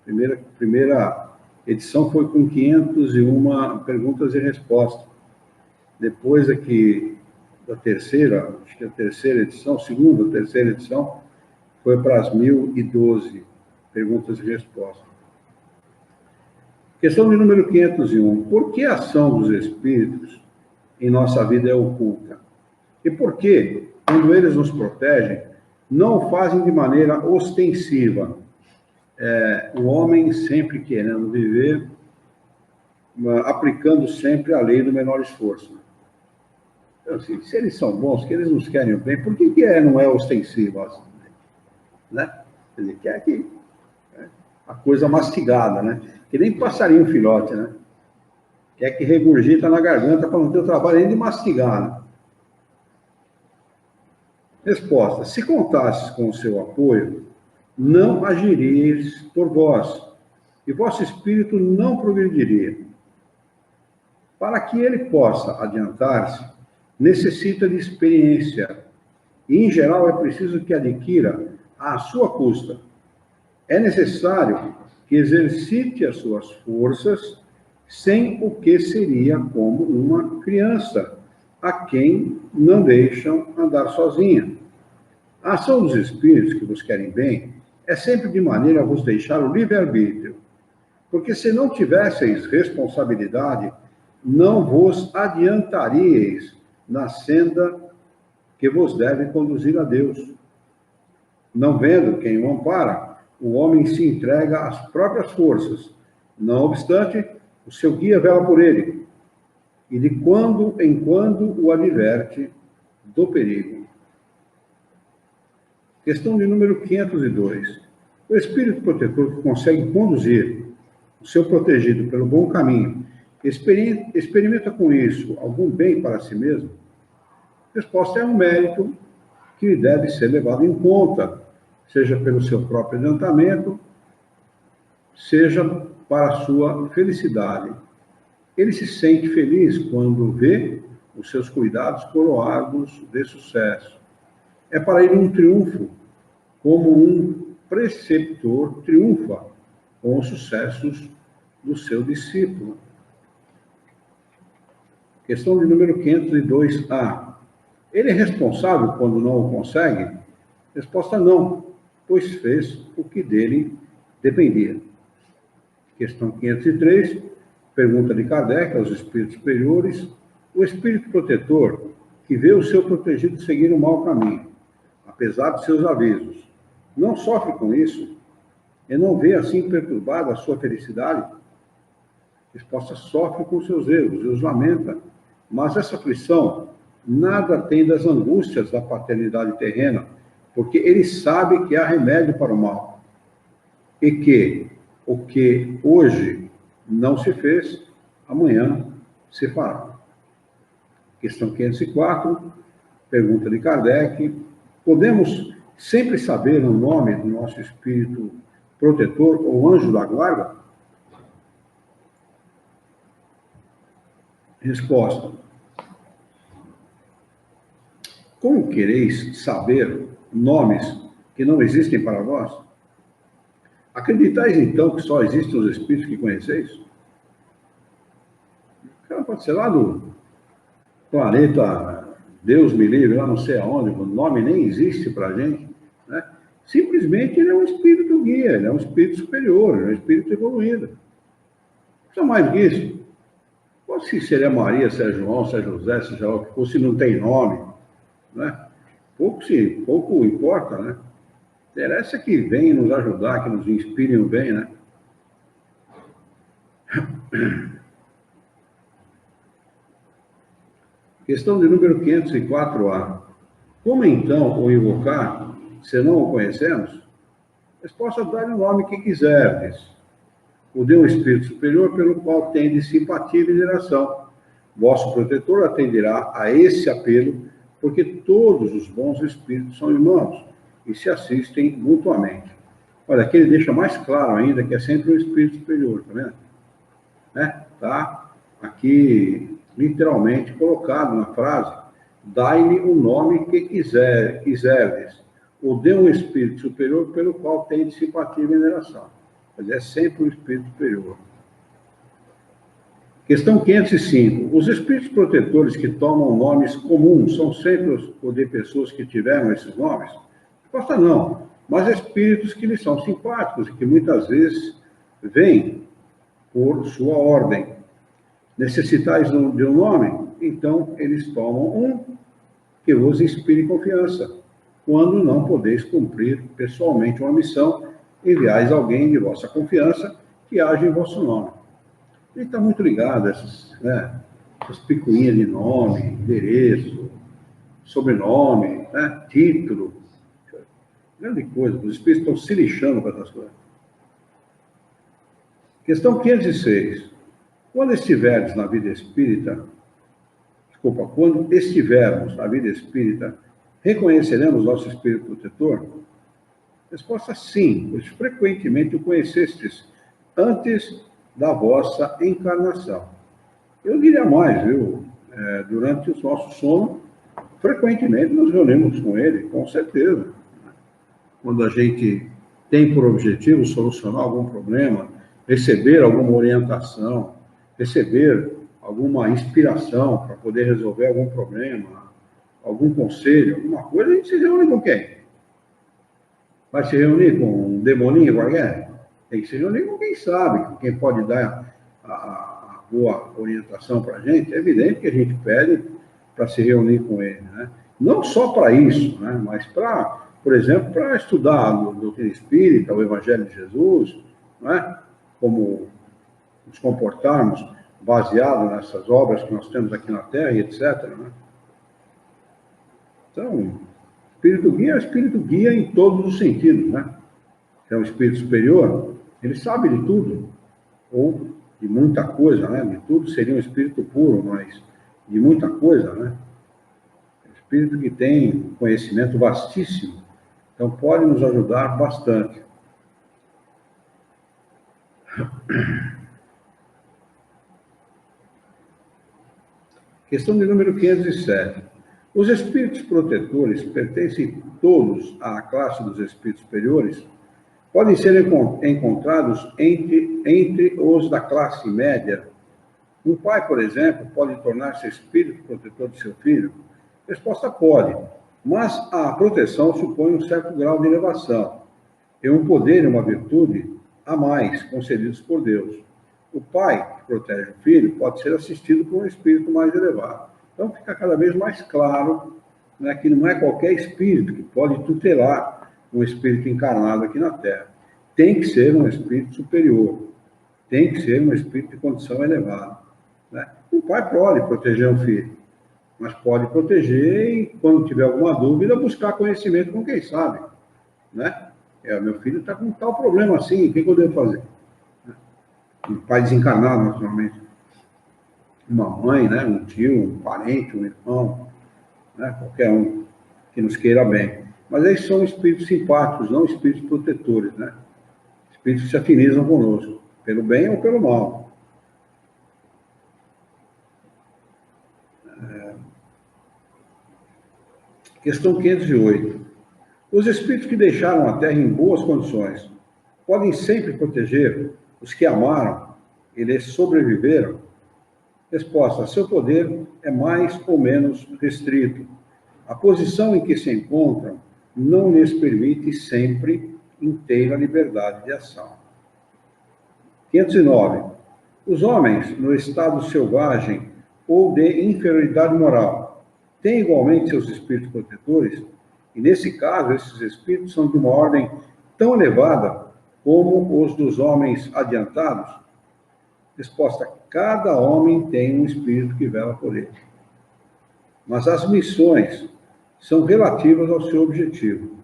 Primeira edição foi com 501 perguntas e respostas. Depois aqui da terceira, acho que a terceira edição, segunda ou terceira edição, foi para as 1012 perguntas e respostas. Questão de número 501. Por que a ação dos espíritos em nossa vida é oculta? E por que, quando eles nos protegem, não o fazem de maneira ostensiva? O homem sempre querendo viver, aplicando sempre a lei do menor esforço. Então, assim, se eles são bons, que eles nos querem o bem, por que não é ostensivo? Assim, né? Ele quer que a coisa mastigada, né? Que nem passarinho filhote, né? Quer que regurgita na garganta para não ter o trabalho nem de mastigar, né? Resposta: se contasses com o seu apoio, não agiríeis por vós, e vosso espírito não progrediria. Para que ele possa adiantar-se, necessita de experiência, e, em geral, é preciso que adquira à sua custa. É necessário que exercite as suas forças sem o que seria como uma criança, a quem não deixam andar sozinha. A ação dos espíritos que vos querem bem é sempre de maneira a vos deixar o livre-arbítrio, porque se não tivesseis responsabilidade, não vos adiantaríeis na senda que vos deve conduzir a Deus. Não vendo quem o ampara, o homem se entrega às próprias forças, Não obstante, o seu guia vela por ele, e de quando em quando o adverte do perigo. Questão de número 502. O espírito protetor que consegue conduzir o seu protegido pelo bom caminho, experimenta com isso algum bem para si mesmo? A resposta é um mérito que deve ser levado em conta, seja pelo seu próprio adiantamento, seja para a sua felicidade. Ele se sente feliz quando vê os seus cuidados coroados de sucesso. É para ele um triunfo, como um preceptor triunfa com os sucessos do seu discípulo. Questão de número 502A. Ele é responsável quando não o consegue? Resposta não, pois fez o que dele dependia. Questão 503, pergunta de Kardec aos espíritos superiores. O espírito protetor que vê o seu protegido seguir um mau caminho, apesar de seus avisos, não sofre com isso e não vê assim perturbada a sua felicidade? Resposta: sofre com seus erros e os lamenta, mas essa aflição nada tem das angústias da paternidade terrena, porque ele sabe que há remédio para o mal e que o que hoje não se fez, amanhã se fará. Questão 504, pergunta de Kardec. Podemos sempre saber o nome do nosso espírito protetor ou anjo da guarda? Resposta: como quereis saber nomes que não existem para vós? Acreditais, então, que só existem os espíritos que conheceis? O cara pode ser lá do planeta Deus me livre, lá não sei aonde, o nome nem existe para a gente, né? Simplesmente ele é um espírito guia, ele é um espírito superior, ele é um espírito evoluído. Não precisa mais disso. Pode se ele é Maria, se é João, se é José, se já o que for, se não tem nome, né? Pouco importa, né? Interessa que venham nos ajudar, que nos inspirem o bem, né? Questão de número 504A. Como então o invocar, se não o conhecemos? Resposta: dar-lhe o nome que quiserdes. O dê um espírito superior pelo qual tende simpatia e veneração. Vosso protetor atenderá a esse apelo, porque todos os bons espíritos são irmãos e se assistem mutuamente. Olha, aqui ele deixa mais claro ainda que é sempre um espírito superior, tá vendo? Né? Tá aqui literalmente colocado na frase: dai-lhe o nome que quiserdes, ou dê um espírito superior pelo qual tem simpatia e veneração. Mas é sempre um espírito superior. Questão 505. Os espíritos protetores que tomam nomes comuns são sempre os de pessoas que tiveram esses nomes? Resposta: não, mas espíritos que lhes são simpáticos e que muitas vezes vêm por sua ordem. Necessitais de um nome? Então eles tomam um que vos inspire confiança. Quando não podeis cumprir pessoalmente uma missão, enviais alguém de vossa confiança que age em vosso nome. Ele está muito ligado a essas picuinhas de nome, endereço, sobrenome, né, título. Grande coisa, os espíritos estão se lixando para essas coisas. Questão 506. Quando estivermos na vida espírita, reconheceremos nosso espírito protetor? Resposta: sim, pois frequentemente o conhecestes antes da vossa encarnação. Eu diria mais, viu? Durante o nosso sono, frequentemente nos reunimos com ele, com certeza. Quando a gente tem por objetivo solucionar algum problema, receber alguma orientação, receber alguma inspiração para poder resolver algum problema, algum conselho, alguma coisa, a gente se reúne com quem? Vai se reunir com um demoninho qualquer? Tem que se reunir com quem sabe, com quem pode dar a boa orientação para a gente. É evidente que a gente pede para se reunir com ele, né? Não só para isso, né? Mas para, por exemplo, para estudar a doutrina espírita, o Evangelho de Jesus, né? Como nos comportarmos baseado nessas obras que nós temos aqui na Terra e etc. Né? Então, espírito guia é espírito guia em todos os sentidos, né? É um espírito superior, ele sabe de tudo, ou de muita coisa, né? De tudo seria um espírito puro, mas de muita coisa, né? É um espírito que tem conhecimento vastíssimo, então pode nos ajudar bastante. Questão de número 507. Os espíritos protetores pertencem todos à classe dos espíritos superiores? Podem ser encontrados entre os da classe média? Um pai, por exemplo, pode tornar-se espírito protetor de seu filho? Resposta: pode, mas a proteção supõe um certo grau de elevação, e um poder e uma virtude a mais concedidos por Deus. O pai que protege o filho pode ser assistido por um espírito mais elevado. Então fica cada vez mais claro, né, que não é qualquer espírito que pode tutelar um espírito encarnado aqui na Terra. Tem que ser um espírito superior, tem que ser um espírito de condição elevada. Né? O pai pode proteger o filho, mas pode proteger e, quando tiver alguma dúvida, buscar conhecimento com quem sabe. Né? Meu filho está com tal problema assim, o que eu devo fazer? Um pai desencarnado, naturalmente. Uma mãe, né? Um tio, um parente, um irmão, né? Qualquer um que nos queira bem. Mas eles são espíritos simpáticos, não espíritos protetores, né? Espíritos que se afinizam conosco, pelo bem ou pelo mal. Questão 508. Os espíritos que deixaram a Terra em boas condições podem sempre proteger os que amaram e lhes sobreviveram? Resposta: seu poder é mais ou menos restrito. A posição em que se encontram não lhes permite sempre inteira liberdade de ação. 509. Os homens, no estado selvagem ou de inferioridade moral, têm igualmente seus espíritos protetores? E, nesse caso, esses espíritos são de uma ordem tão elevada como os dos homens adiantados? Resposta: cada homem tem um espírito que vela por ele. Mas as missões são relativas ao seu objetivo.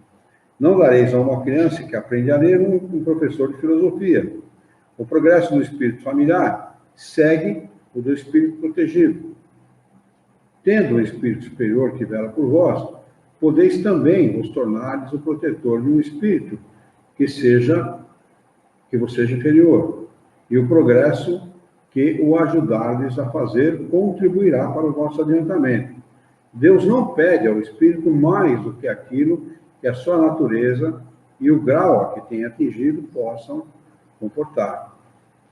Não dareis a uma criança que aprende a ler um professor de filosofia. O progresso do espírito familiar segue o do espírito protegido. Tendo um espírito superior que vela por vós, podeis também vos tornares o protetor de um espírito que vos seja inferior. E o progresso que o ajudardes a fazer contribuirá para o vosso adiantamento. Deus não pede ao espírito mais do que aquilo que a sua natureza e o grau a que tem atingido possam comportar.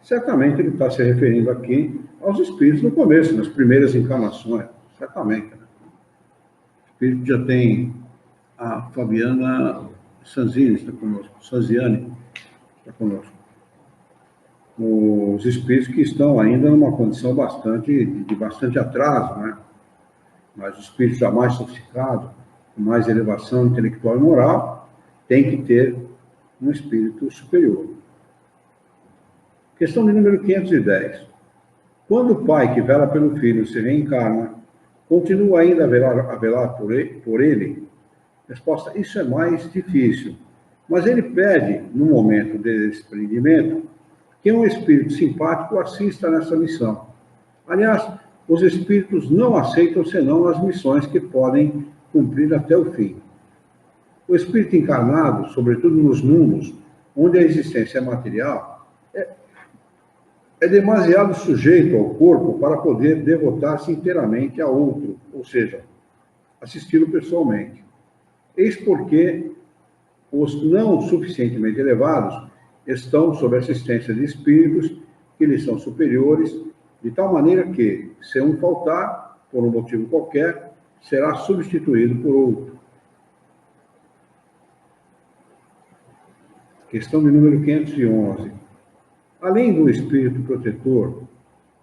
Certamente ele está se referindo aqui aos espíritos no começo, nas primeiras encarnações, certamente. Né? O espírito já tem a Fabiana Sanzini está conosco, Sanziani está conosco. Os espíritos que estão ainda numa condição de bastante atraso, né? Mas os espíritos já mais sofisticados, com mais elevação intelectual e moral, tem que ter um espírito superior. Questão de número 510. Quando o pai que vela pelo filho se reencarna, continua ainda a velar por ele? Resposta: isso é mais difícil. Mas ele pede, no momento de desprendimento, que um espírito simpático assista nessa missão. Aliás, os espíritos não aceitam senão as missões que podem cumprir até o fim. O espírito encarnado, sobretudo nos mundos onde a existência é material, é demasiado sujeito ao corpo para poder devotar-se inteiramente a outro, ou seja, assisti-lo pessoalmente. Eis porque os não suficientemente elevados estão sob assistência de espíritos que lhes são superiores, de tal maneira que, se um faltar, por um motivo qualquer, será substituído por outro. Questão de número 511. Além do espírito protetor,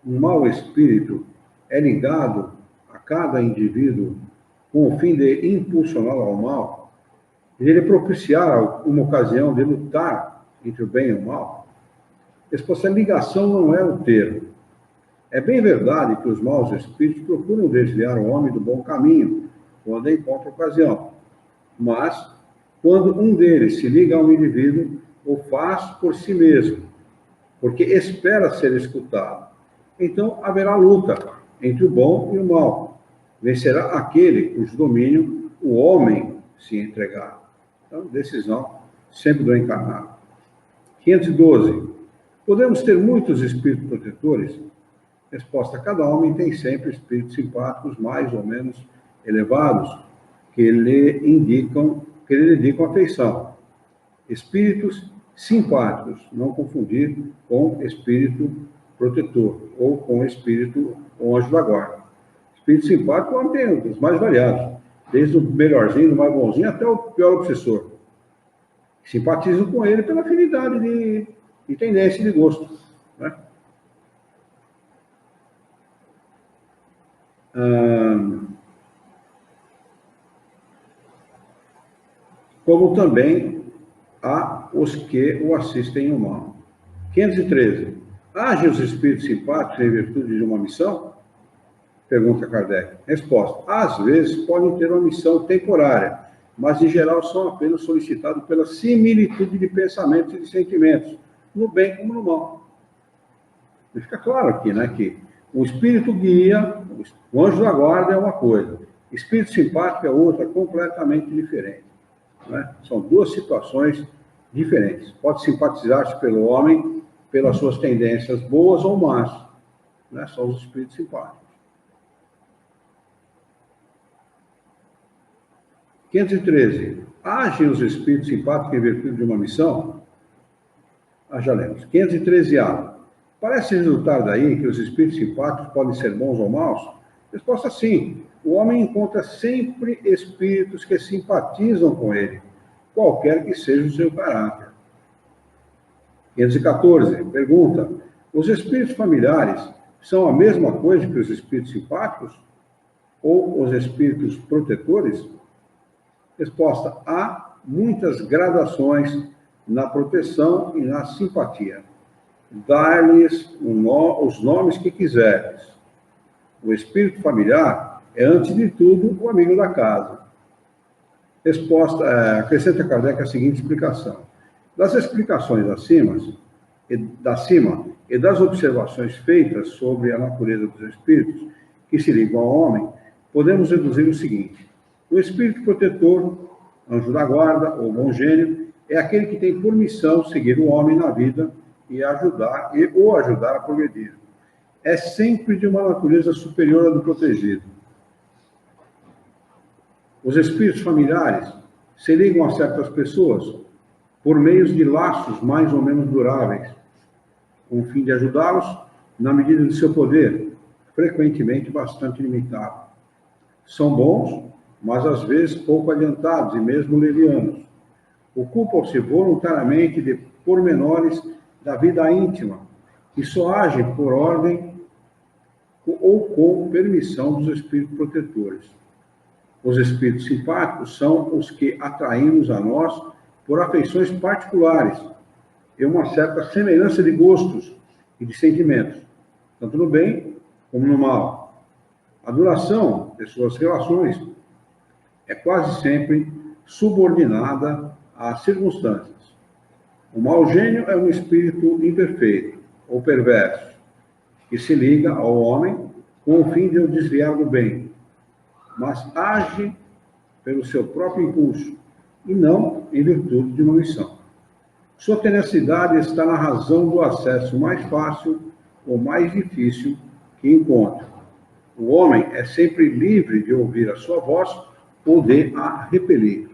um mau espírito é ligado a cada indivíduo com o fim de impulsioná-lo ao mal, e ele propiciar uma ocasião de lutar entre o bem e o mal? Resposta: ligação não é o termo. É bem verdade que os maus espíritos procuram desviar o homem do bom caminho, quando encontra ocasião. Mas, quando um deles se liga a um indivíduo, o faz por si mesmo, porque espera ser escutado. Então, haverá luta entre o bom e o mal. Vencerá aquele cujo domínio o homem se entregar. Então, decisão sempre do encarnado. 512. Podemos ter muitos espíritos protetores? Resposta: cada homem tem sempre espíritos simpáticos mais ou menos elevados que lhe indicam afeição. Espíritos simpáticos, não confundir com espírito protetor ou com espírito ou anjo da guarda. Espírito simpático tem os mais variados, desde o melhorzinho, do mais bonzinho, até o pior obsessor. Simpatizam com ele pela afinidade de tendência de gosto, né? Como também há os que o assistem em mal. 513. Agem os espíritos simpáticos em virtude de uma missão? Pergunta Kardec. Resposta: às vezes podem ter uma missão temporária, mas em geral são apenas solicitados pela similitude de pensamentos e de sentimentos, no bem como no mal. E fica claro aqui, né, que o espírito guia, o anjo da guarda é uma coisa, espírito simpático é outra, completamente diferente. Né? São duas situações diferentes. Pode simpatizar-se pelo homem pelas suas tendências boas ou más, né? São os espíritos simpáticos. 513. Agem os espíritos simpáticos em virtude de uma missão? Já lemos. 513A. Parece resultar daí que os espíritos simpáticos podem ser bons ou maus? Resposta: sim. O homem encontra sempre espíritos que simpatizam com ele, qualquer que seja o seu caráter. 514. Pergunta: os espíritos familiares são a mesma coisa que os espíritos simpáticos? Ou os espíritos protetores? Resposta: há muitas gradações na proteção e na simpatia. Dar-lhes os nomes que quiseres. O espírito familiar é, antes de tudo, o amigo da casa. Resposta: acrescenta Kardec a seguinte explicação. Das explicações acima e das observações feitas sobre a natureza dos espíritos que se ligam ao homem, podemos deduzir o seguinte: o espírito protetor, anjo da guarda ou bom gênio, é aquele que tem por missão seguir o homem na vida e ajudar a progredir. É sempre de uma natureza superior à do protegido. Os espíritos familiares se ligam a certas pessoas por meio de laços mais ou menos duráveis, com o fim de ajudá-los na medida de seu poder, frequentemente bastante limitado. São bons, mas às vezes pouco adiantados e mesmo levianos. Ocupam-se voluntariamente de pormenores da vida íntima e só agem por ordem ou com permissão dos espíritos protetores. Os espíritos simpáticos são os que atraímos a nós por afeições particulares e uma certa semelhança de gostos e de sentimentos, tanto no bem como no mal. A duração de suas relações é quase sempre subordinada às circunstâncias. O mau gênio é um espírito imperfeito ou perverso, que se liga ao homem com o fim de o desviar do bem, mas age pelo seu próprio impulso e não em virtude de uma missão. Sua tenacidade está na razão do acesso mais fácil ou mais difícil que encontra. O homem é sempre livre de ouvir a sua voz ou de a repelir.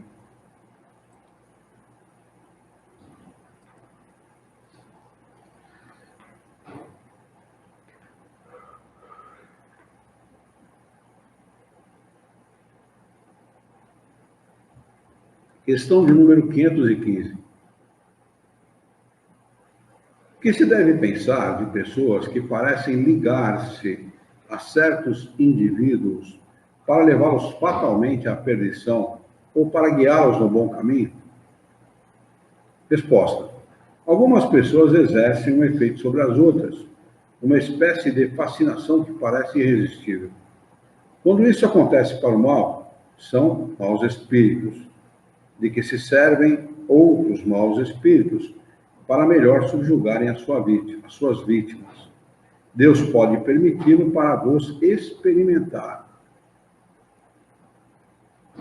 Questão de número 515. O que se deve pensar de pessoas que parecem ligar-se a certos indivíduos para levá-los fatalmente à perdição ou para guiá-los no bom caminho? Resposta: Algumas pessoas exercem um efeito sobre as outras, uma espécie de fascinação que parece irresistível. Quando isso acontece para o mal, são maus espíritos, de que se servem outros maus espíritos para melhor subjugarem as suas vítimas. Deus pode permiti-lo para vos experimentar.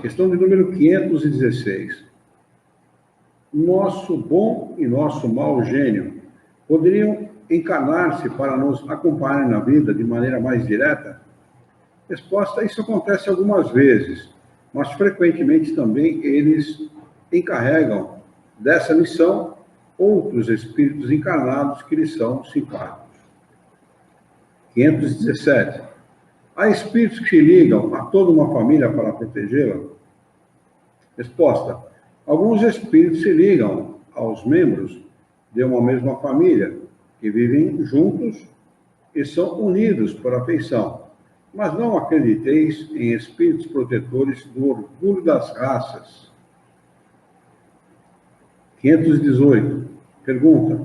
Questão de número 516. Nosso bom e nosso mau gênio poderiam encarnar-se para nos acompanhar na vida de maneira mais direta? Resposta: isso acontece algumas vezes, mas frequentemente também eles encarregam dessa missão outros espíritos encarnados que lhes são simpáticos. 517. Há espíritos que se ligam a toda uma família para protegê-la? Resposta: alguns espíritos se ligam aos membros de uma mesma família, que vivem juntos e são unidos por afeição. Mas não acrediteis em espíritos protetores do orgulho das raças. 518. Pergunta: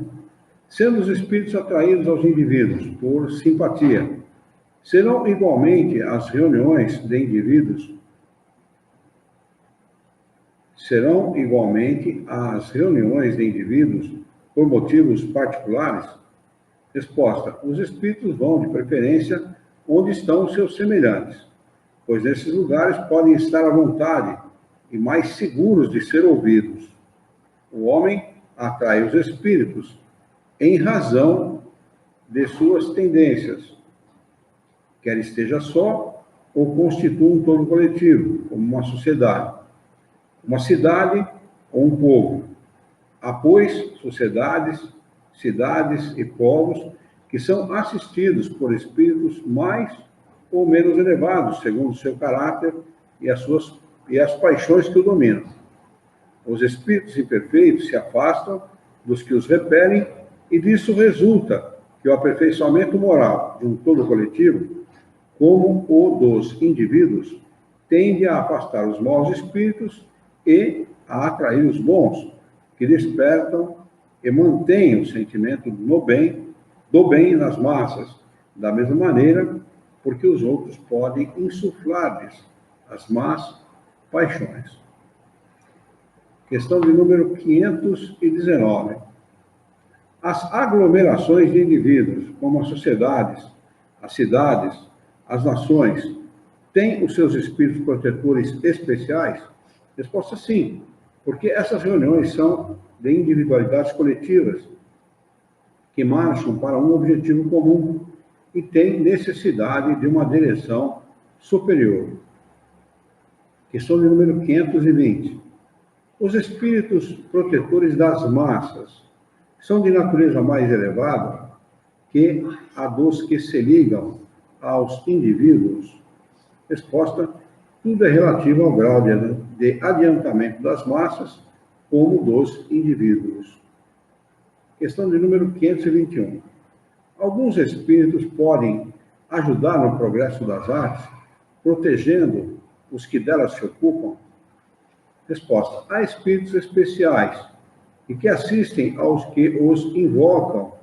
sendo os espíritos atraídos aos indivíduos por simpatia, serão igualmente as reuniões de indivíduos por motivos particulares? Resposta: os espíritos vão, de preferência, onde estão os seus semelhantes, pois nesses lugares podem estar à vontade e mais seguros de ser ouvidos. O homem atrai os espíritos em razão de suas tendências, quer esteja só ou constitua um todo coletivo, como uma sociedade, uma cidade ou um povo. Há, pois, sociedades, cidades e povos que são assistidos por espíritos mais ou menos elevados, segundo o seu caráter e as paixões que o dominam. Os espíritos imperfeitos se afastam dos que os repelem, e disso resulta que o aperfeiçoamento moral de um todo coletivo, como o dos indivíduos, tende a afastar os maus espíritos e a atrair os bons, que despertam e mantêm o sentimento do bem nas massas, da mesma maneira, porque os outros podem insuflar-lhes as más paixões. Questão de número 519. As aglomerações de indivíduos, como as sociedades, as cidades, as nações, têm os seus espíritos protetores especiais? Resposta: sim, porque essas reuniões são de individualidades coletivas que marcham para um objetivo comum e têm necessidade de uma direção superior. Questão de número 520. Os espíritos protetores das massas são de natureza mais elevada que a dos que se ligam aos indivíduos? Resposta: tudo é relativo ao grau de adiantamento das massas como dos indivíduos. Questão de número 521. Alguns espíritos podem ajudar no progresso das artes, protegendo os que delas se ocupam? Resposta: há espíritos especiais e que assistem aos que os invocam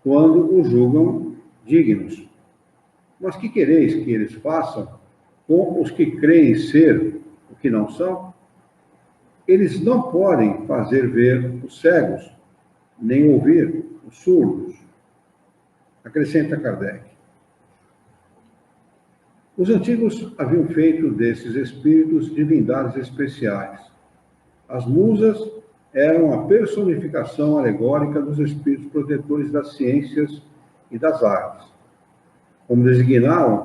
quando os julgam dignos. Mas que quereis que eles façam com os que creem ser o que não são? Eles não podem fazer ver os cegos, nem ouvir os surdos. Acrescenta Kardec. Os antigos haviam feito desses espíritos divindades especiais. As musas eram a personificação alegórica dos espíritos protetores das ciências e das artes, como designavam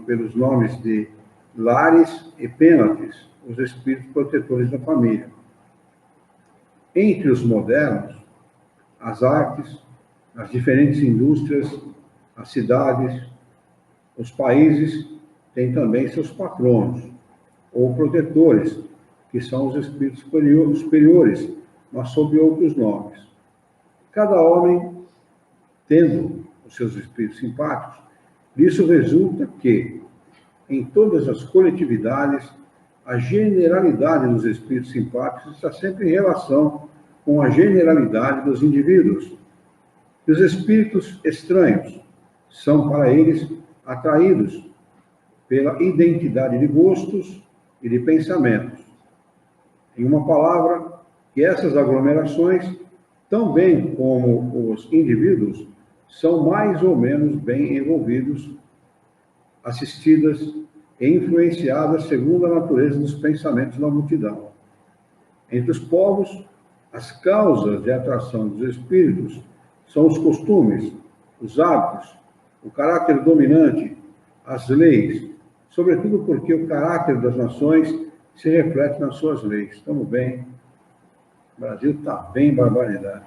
pelos nomes de Lares e Pênates, os espíritos protetores da família. Entre os modernos, as artes, as diferentes indústrias, as cidades, os países têm também seus patronos, ou protetores, que são os espíritos superiores, mas sob outros nomes. Cada homem, tendo os seus espíritos simpáticos, disso resulta que, em todas as coletividades, a generalidade dos espíritos simpáticos está sempre em relação com a generalidade dos indivíduos. E os espíritos estranhos são para eles atraídos pela identidade de gostos e de pensamentos. Em uma palavra, que essas aglomerações, tão bem como os indivíduos, são mais ou menos bem envolvidos, assistidas e influenciadas segundo a natureza dos pensamentos da multidão. Entre os povos, as causas de atração dos espíritos são os costumes, os hábitos, o caráter dominante, as leis, sobretudo porque o caráter das nações se reflete nas suas leis. Estamos bem? O Brasil está bem barbaridade.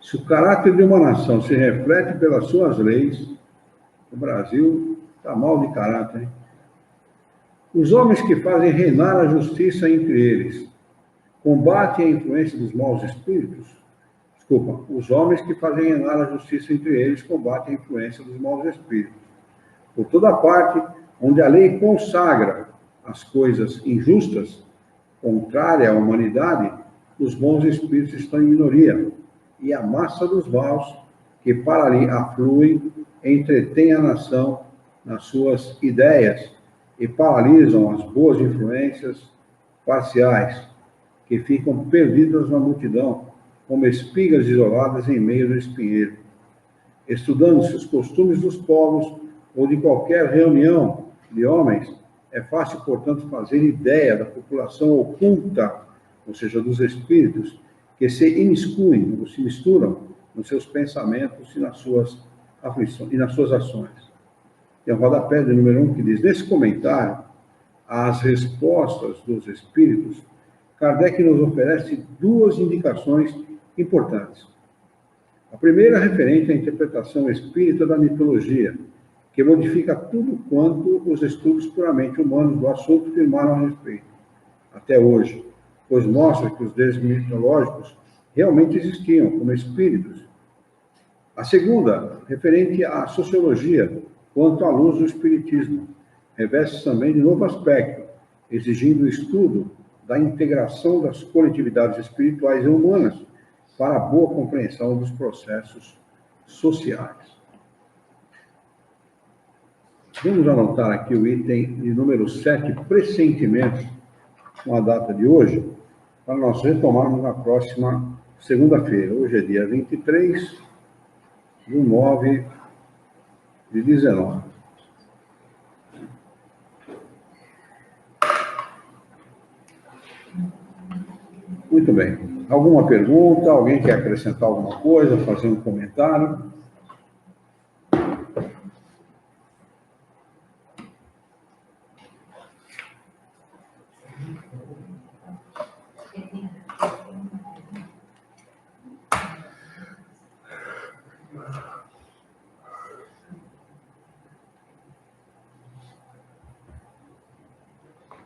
Se o caráter de uma nação se reflete pelas suas leis, o Brasil está mal de caráter, hein? Os homens que fazem reinar a justiça entre eles combatem a influência dos maus espíritos. Os homens que fazem reinar a justiça entre eles combatem a influência dos maus espíritos. Por toda parte onde a lei consagra as coisas injustas, contrária à humanidade, os bons espíritos estão em minoria, e a massa dos maus, que para ali afluem, entretém a nação nas suas ideias e paralisam as boas influências parciais, que ficam perdidas na multidão, como espigas isoladas em meio do espinheiro. Estudando-se os costumes dos povos ou de qualquer reunião de homens, é fácil, portanto, fazer ideia da população oculta, ou seja, dos espíritos, que se imiscuem ou se misturam nos seus pensamentos e nas suas aflições e nas suas ações. Tem o rodapé de número 1 que diz: nesse comentário, às respostas dos espíritos, Kardec nos oferece duas indicações importantes. A primeira, referente à interpretação espírita da mitologia, que modifica tudo quanto os estudos puramente humanos do assunto afirmaram a respeito, até hoje, pois mostra que os deuses mitológicos realmente existiam como espíritos. A segunda, referente à sociologia, quanto à luz do espiritismo, reveste também de novo aspecto, exigindo o estudo da integração das coletividades espirituais e humanas para a boa compreensão dos processos sociais. Vamos anotar aqui o item de número 7, pressentimentos, com a data de hoje, para nós retomarmos na próxima segunda-feira. Hoje é dia 23/9/19. Muito bem. Alguma pergunta? Alguém quer acrescentar alguma coisa, fazer um comentário?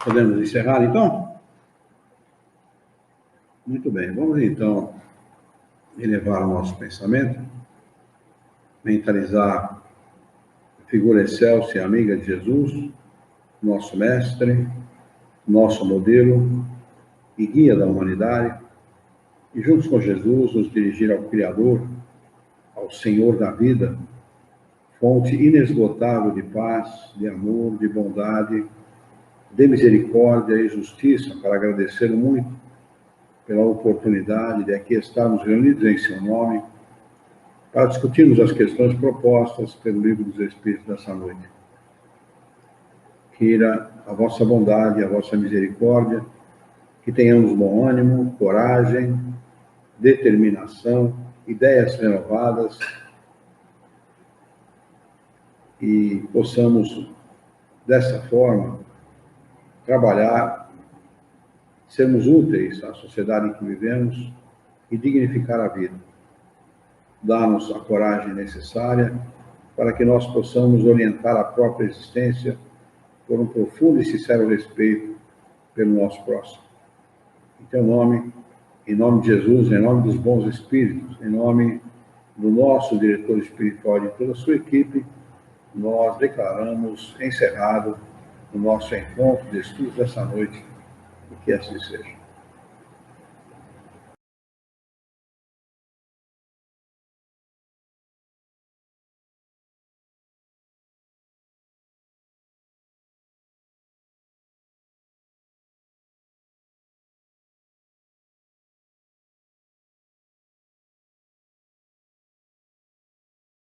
Podemos encerrar, então? Muito bem. Vamos, então, elevar o nosso pensamento, mentalizar a figura excelsa e amiga de Jesus, nosso mestre, nosso modelo e guia da humanidade, e juntos com Jesus nos dirigir ao Criador, ao Senhor da vida, fonte inesgotável de paz, de amor, de bondade, de misericórdia e justiça, para agradecer muito pela oportunidade de aqui estarmos reunidos em seu nome, para discutirmos as questões propostas pelo Livro dos Espíritos dessa noite. Queira a vossa bondade, a vossa misericórdia, que tenhamos bom ânimo, coragem, determinação, ideias renovadas e possamos, dessa forma, trabalhar, sermos úteis à sociedade em que vivemos e dignificar a vida. Dá-nos a coragem necessária para que nós possamos orientar a própria existência por um profundo e sincero respeito pelo nosso próximo. Em teu nome, em nome de Jesus, em nome dos bons espíritos, em nome do nosso diretor espiritual e de toda a sua equipe, nós declaramos encerrado o nosso encontro de estudos dessa noite, e que assim seja.